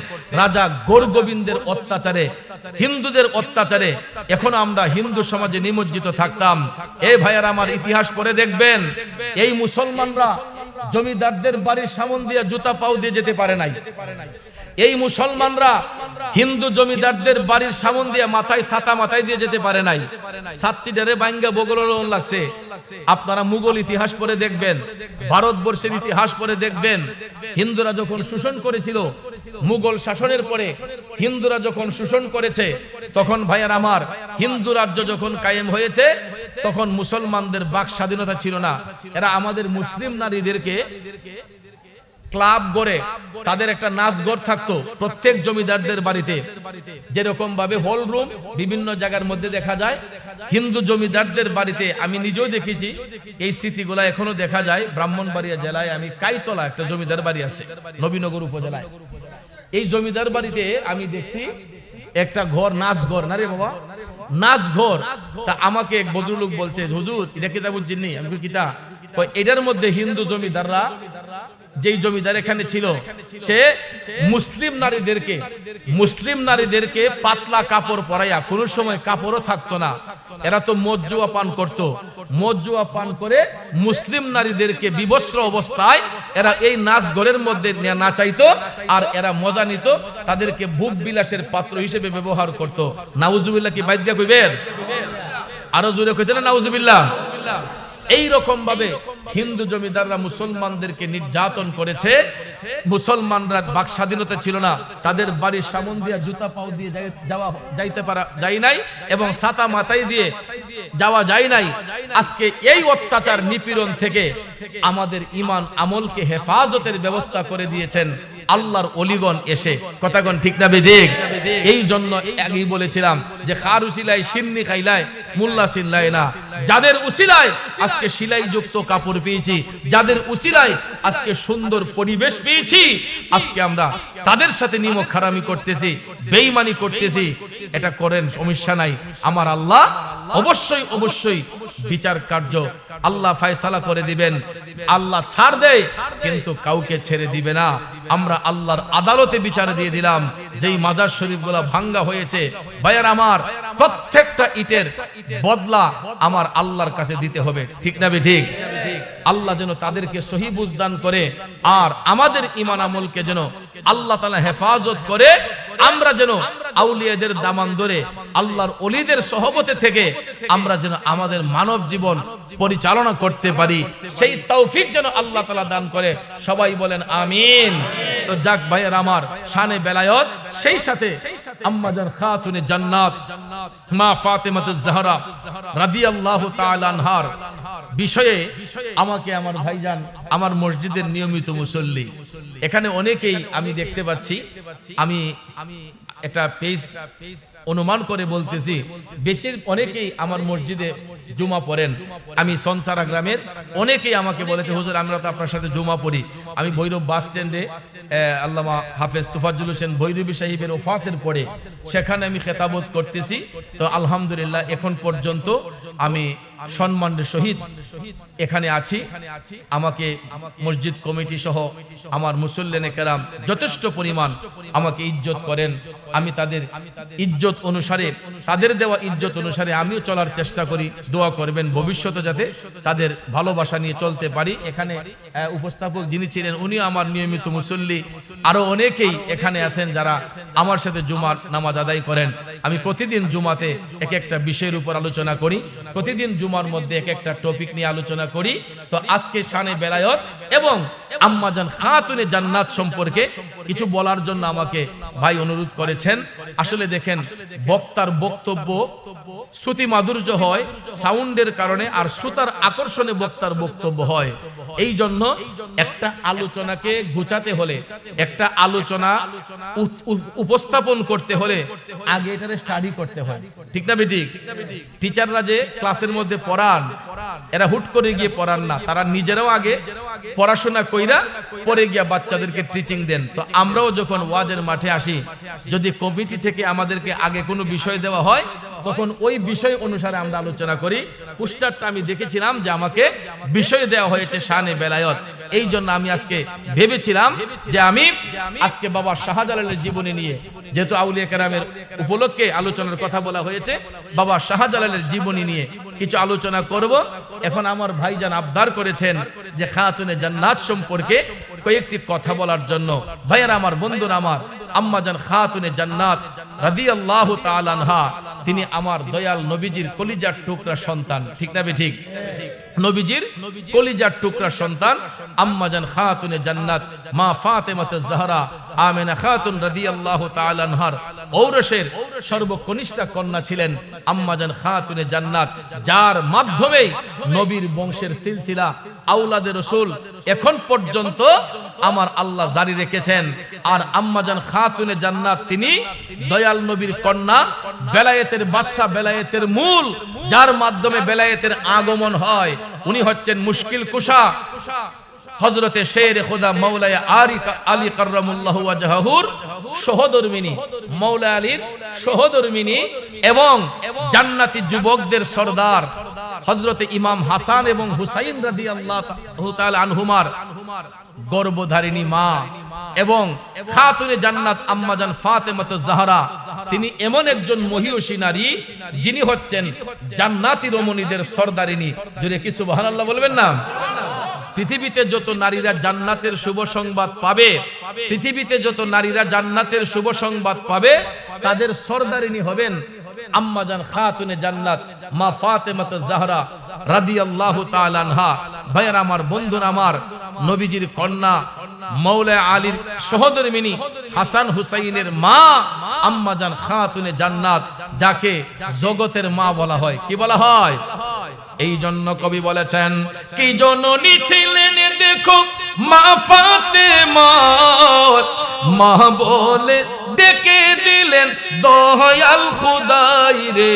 রাজা গোরগোবিন্দের অত্যাচারে, হিন্দুদের অত্যাচারে এখনো আমরা হিন্দু সমাজে নিমজ্জিত থাকতাম। এই ভাইয়ারা আমার, ইতিহাস পড়ে দেখবেন, এই মুসলমানরা জমিদারদের বাড়ির সামন দিয়ে জুতা পাও দিয়ে যেতে পারে নাই। এই মুসলমানরা হিন্দু জমিদারদের বাড়ির সামন দিয়ে মাথায় ছাতা মাথায় দিয়ে যেতে পারে নাই। সাতটি ডেরে বাইঙ্গা বগলন লাগছে। আপনারা মুঘল ইতিহাস পড়ে দেখবেন, ভারতবর্ষের ইতিহাস পড়ে দেখবেন, হিন্দুরা যখন শোষণ করেছিল, মুঘল শাসনের পরে হিন্দুরা যখন শোষণ করেছে, তখন ভাইয়ার আমার হিন্দু রাজ্য যখন কায়েম হয়েছে, তখন মুসলমানদের বাক স্বাধীনতা ছিল না। এরা আমাদের মুসলিম নারীদেরকে ক্লাব গড়ে, তাদের একটা নাচ ঘর থাকতো প্রত্যেক জমিদারদের বাড়িতে, যেরকম ভাবে হল রুম বিভিন্ন জায়গার মধ্যে দেখা যায়। হিন্দু জমিদারদের বাড়িতে আমি নিজেও দেখেছি, এই স্মৃতিগুলা এখনো দেখা যায়। ব্রাহ্মণবাড়িয়া জেলায় আমি কাইতলা একটা জমিদার বাড়ি আছে, নবীনগর উপজেলায়। এই জমিদার বাড়িতে আমি দেখছি একটা ঘর, নাচ ঘর, না রে বাবা, নাচ ঘর। তা আমাকে এক ভদ্রলোক বলছে, হুজুর এটা কিতা বুঝছেন নি? আমি কিতা? এটার মধ্যে হিন্দু জমিদাররা, যেই জমিদার এখানে ছিল, সে মুসলিম নারীদেরকে পাতলা কাপড় পরাইয়া, কোন সময় কাপড়ও থাকতো না, এরা তো মদ জুয়া পান করত, মদ জুয়া পান করে মুসলিম নারীদেরকে বিবস্ত্র অবস্থায় এরা এই নাচ ঘরের মধ্যে নাচাইতো, আর এরা মজা নিত, তাদেরকে ভোগ বিলাসের পাত্র হিসেবে ব্যবহার করত। নাউজুবিল্লাহ কি বাইদ দিয়া কইবেন? আরো জোরে কইতে না নাউজুবিল্লাহ। এই রকম ভাবে হিন্দু জমিদাররা মুসলমানদেরকে নির্যাতন করেছে। মুসলমানরা বাক স্বাধীনতা ছিল না, তাদের বাড়ির সামন দিয়ে জুতা পাও দিয়ে যাইতে পারা যায় নাই, এবং ছাতা মাথায় দিয়ে যাওয়া যায় নাই। আজকে এই অত্যাচার নিপীড়ন থেকে আমাদের ঈমান আমলকে হেফাজতের ব্যবস্থা করে দিয়েছেন আল্লাহর ওলিগণ এসে। কথাগণ ঠিক না বেঠিক? এই জন্য আগেই বলেছিলাম যে খার উসিলায় সিন্নি খাইলায় মুল্লা সিল্লায় না। যাদের উসিলায় আজকে সিলাই যুক্ত কাপড় পেয়েছি, যাদের উসিলায় আজকে সুন্দর পরিবেশ পেয়েছি, আজকে আমরা তাদের সাথে নিমক হারামি করতেছি, বেঈমানি করতেছি। এটা করেন, সমস্যা নাই। আমার আল্লাহ অবশ্যই অবশ্যই বিচার কার্য আল্লাহ ফয়সালা করে দিবেন। আল্লাহ ছাড় দেয় কিন্তু কাউকে ছেড়ে দিবে না। আমরা আল্লাহর আদালতে বিচার দিয়ে দিলাম। যেই মাজার শরীফগুলো ভাঙ্গা হয়েছে, ভাইয়ার আমার, প্রত্যেকটা ইটের বদলা আমার আল্লাহর কাছে দিতে হবে। ঠিক না ঠিক? আল্লাহ যেন তাদেরকে সহি বুঝ দান করে, আর আমাদের ঈমান আমলকে যেন আল্লাহ তাআলা হেফাজত করে। আমরা যেন আউলিয়াদের দামান ধরে আল্লাহর ওলিদের সহবতে থেকে আমরা যেন আমাদের মানব জীবন পরিচালনা করতে পারি, সেই তৌফিক যেন আল্লাহ তাআলা দান করে। সবাই বলেন আমিন। তো যাক ভাইয়ের আমার, শানে বেলায়েত, সেই সাথে আম্মা জান খাতুনে জান্নাত মা ফাতেমাতুজ জাহরা রাদিয়াল্লাহু তাআলা আনহার বিষয়ে আমাকে আমার ভাইজান, আমার মসজিদের নিয়মিত মুসল্লি, এখানে অনেকেই আমি দেখতে পাচ্ছি, আমি একটা পেজ অনুমান করে বলতেছি, অনেকেই আমার মসজিদে জুমা পড়েন। আমি সঞ্চারা গ্রামের অনেকেই আমাকে বলেছে, হুজুর আমরা তো আপনার সাথে জুমা পড়ি। আমি ভৈরব বাস স্ট্যান্ডে আল্লামা হাফেজ তুফাজ্জল হোসেন ভৈরবী সাহিবের ওফাতের পরে সেখানে আমি খেতাবত করতেছি। তো আলহামদুলিল্লাহ এখন পর্যন্ত আমি সম্মানের সহিত এখানে আছি। আমাকে মসজিদ কমিটি সহ আমার মুসল্লিনে কেরাম যথেষ্ট পরিমাণ আমাকে ইজ্জত করেন। আমি তাদের ইজ্জত অনুসারে, তাদের দেওয়া ইজ্জত অনুসারে আমিও চলার চেষ্টা করি। দোয়া করবেন ভবিষ্যতে যাতে তাদের ভালোবাসা নিয়ে চলতে পারি। এখানে উপস্থাপক যিনি ছিলেন উনিও আমার নিয়মিত মুসল্লি। আরো অনেকেই এখানে আছেন যারা আমার সাথে জুমার নামাজ আদায় করেন। আমি প্রতিদিন জুমাতে এক একটা বিষয়ের উপর আলোচনা করি, প্রতিদিন জুমার মধ্যে এক একটা টপিক নিয়ে আলোচনা করি। তো আজকে শানে বেলায়েত এবং আম্মা জান খাতুনে জান্নাত সম্পর্কে কিছু বলার জন্য আমাকে ভাই অনুরোধ করেছেন। আসলে দেখেন, বক্তার বক্তব্য শ্রুতি মাধুর্য হয় সাউন্ডের কারণে, আর শ্রোতার আকর্ষণে বক্তার বক্তব্য হয়। এই জন্য একটা আলোচনাকে গুছাতে হলে, একটা আলোচনা উপস্থাপন করতে হলে আগে এটারে স্টাডি করতে হয়। ঠিক না বেঠিক? টিচাররা যে ক্লাসের মধ্যে পড়ান, এরা হুট করে গিয়ে পড়ান না, তারা নিজেরাও আগে পড়াশোনা কইরা পরে গিয়া বাচ্চাদেরকে টিচিং দেন। তো আমরাও যখন ওয়াজের মাঠে আসি, যদি কমিটি থেকে আমাদেরকে আগে কোনো বিষয় দেওয়া হয়, তখন ওই বিষয় অনুসারে আমরা আলোচনা করি। পোস্টারটা আমি দেখেছিলাম যে আমাকে বিষয় দেওয়া হয়েছে শানে বেলায়েত, এই জন্য আমি আজকে ভেবেছিলাম যে আমি আজকে বাবা শাহজালালের জীবনী নিয়ে, যেহেতু আউলিয়া কেরামের উপলক্ষে আলোচনার কথা বলা হয়েছে, বাবা শাহজালালের জীবনী নিয়ে কিছু আলোচনা করব। এখন আমার ভাইজান আবদার করেছেন যে খাতুনে জান্নাত সম্পর্কে কয়েকটি কথা বলার জন্য। ভাইয়ারা আমার, বন্ধুরা আমার, আম্মাজান খাতুনে জান্নাত রাদিয়াল্লাহু তাআলা আনহা, তিনি আমার দয়াল নবীজির কলিজার টুকরা সন্তান, ঠিক না ঠিক? নবীজির কলিজার টুকরা সন্তান আম্মাজান খাতুনে জান্নাত মা ফাতেমাতুজ জাহরা আমিনা খাতুন রাদিয়াল্লাহু তাআলা আনহার ঔরসের সর্বকনিষ্ঠা কন্যা ছিলেন আম্মাজান খাতুনে জান্নাত, যার মাধ্যমে নবীর বংশের সিলসিলা আওলাদে রাসূল এখন পর্যন্ত আমার আল্লাহ জারি রেখেছেন। আর আম্মাজান খাতুনে জান্নাত তিনি দয়াল নবীর কন্যা, বেলায়েতের বাদশা, বেলায়েতের মূল, যার মাধ্যমে বেলায়েতের আগমন হয়। উনি হচ্ছেন মুশকিল কুশা হযরতে শের খোদা মাওলানা আলী কাররামুল্লাহু ওয়াজহাহুর সহধর্মিনী, মাওলা আলীর সহধর্মিনী এবং জান্নাতি যুবকদের সরদার হযরতে ইমাম হাসান এবং হুসাইন রাদিয়াল্লাহু তাআলা আনহুমার গর্ভধারিণী মা এবং খাতুনে জান্নাত আম্মাজান ফাতেমাতুজ জাহরা, তিনি এমন একজন মহিয়সী নারী যিনি হচ্ছেন জান্নাতি রমণীদের সরদারিনী। জোরে কি সুবহানাল্লাহ বলবেন না? পৃথিবীতে যত নারীরা জান্নাতের শুভ সংবাদ পাবে, পৃথিবীতে যত নারীরা জান্নাতের শুভ সংবাদ পাবে, তাদের সরদারিনী হবেন আম্মাজান খাতুনে জান্নাত মা ফাতেমাতুজ জাহরা রাদিয়াল্লাহু তাআলা আনহা। ভাইয়ারা আমার, বন্ধুরা আমার, নবীজির কন্যা মাওলা আলীর সহধর্মিনী হাসান হুসাইনের মা আম্মাজান খাতুনে জান্নাত, যাকে জগতের মা বলা হয়। কি বলা হয়? এই জন্য কবি বলেছেন, কি জননী ছিলেন দেখো মা ফাতেমা, মা বলে ডেকে দিলেন দয়াল খুদাই রে,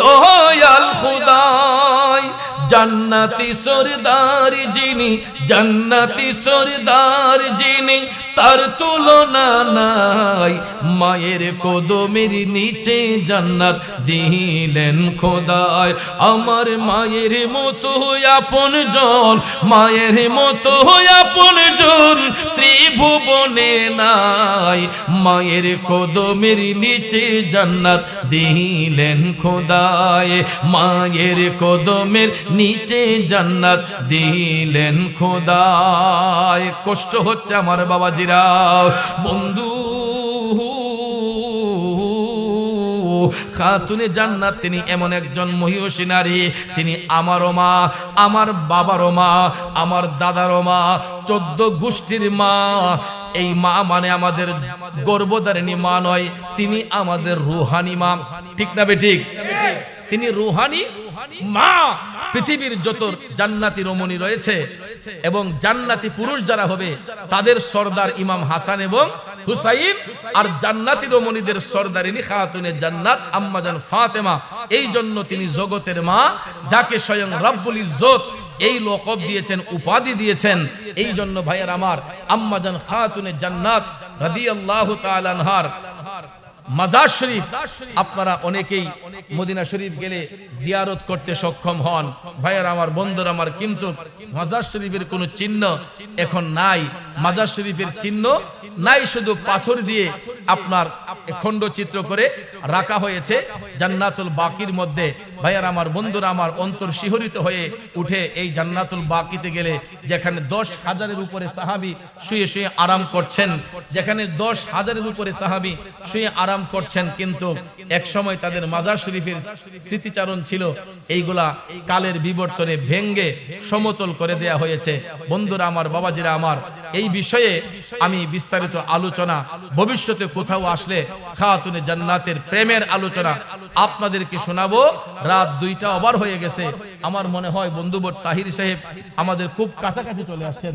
দয়াল খুদাই। জান্নাতি সরদার যিনি, জান্নাতি সরদার যিনি, তার তুলনা নাই। মায়ের কদমের নিচে জান্নাত দিলেন খোদায়। আমার মায়ের মতো আপন জন, মায়ের মতো আপন জন ত্রিভুবনে নাই। মায়ের কদমের নিচে জান্নাত দিলেন খোদায়, মায়ের কদমের নিচে জান্নাত দিলেন খোদায়। কষ্ট হচ্ছে আমার বাবাজিরা, বন্ধু। খাতুনে জান্নাত তিনি এমন একজন মহিয়সী নারী, তিনি আমারও মা, আমার বাবারও মা, আমার দাদারও মা, 14 গোষ্ঠীর মা। এই মা মানে আমাদের গর্ভধারিণী মা নয়, তিনি আমাদের রুহানি মা, ঠিক না বেঠিক? তিনি রুহানি মা। পৃথিবীর যত জান্নাতি রমণী রয়েছে এবং জান্নাতি পুরুষ যারা হবে, তাদের সরদার ইমাম হাসান এবং হুসাইন, আর জান্নাতি রমণীদের সরদারিনী খাতুনে জান্নাত আম্মাজান ফাতেমা। এই জন্য তিনি জগতের মা, যাকে স্বয়ং রব্বুল ইজ্জত এই লকব দিয়েছেন, উপাধি দিয়েছেন। এই জন্য ভাইয়ের আমার, আম্মাজান খাতুনে জান্নাত রাদিয়াল্লাহু তাআলা আনহার মাজার শরীফ আপনারা অনেকেই মদিনা শরীফ গেলে জিয়ারত করতে সক্ষম হন। ভাইয়ের আমার, বন্ধুরা আমার, কিন্তু মাজার শরীফের কোনো চিহ্ন এখন নাই। মাজার শরীফের চিহ্ন নাই, শুধু পাথর দিয়ে আপনার খণ্ডচিত্র করে রাখা হয়েছে জান্নাতুল বাকির মধ্যে। ভাইয়ের আমার, বন্ধুরা আমার, অন্তর শিহরিত হয়ে উঠে এই জান্নাতুল বাকিতে গেলে, যেখানে 10,000-এর উপরে সাহাবী শুয়ে শুয়ে আরাম করছেন, যেখানে 10,000-এর উপরে সাহাবী শুয়ে আরাম করছেন, কিন্তু এক সময় তাদের মাজার শরীফের স্মৃতিচারণ ছিল, এইগুলা কালের বিবর্তনে ভেঙ্গে সমতল করে দেয়া হয়েছে। বন্ধুরা আমার, বাবাজিরা আমার, এই বিষয়ে আমি বিস্তারিত আলোচনা ভবিষ্যতে কোথাও আসলে খাতুনে জান্নাতের প্রেমের আলোচনা আপনাদেরকে শোনাবো। রাত 2টা ওভার হয়ে গেছে। আমার মনে হয় বন্ধুবর তাহির সাহেব আমাদের খুব কাছাকাছি চলে আসছেন।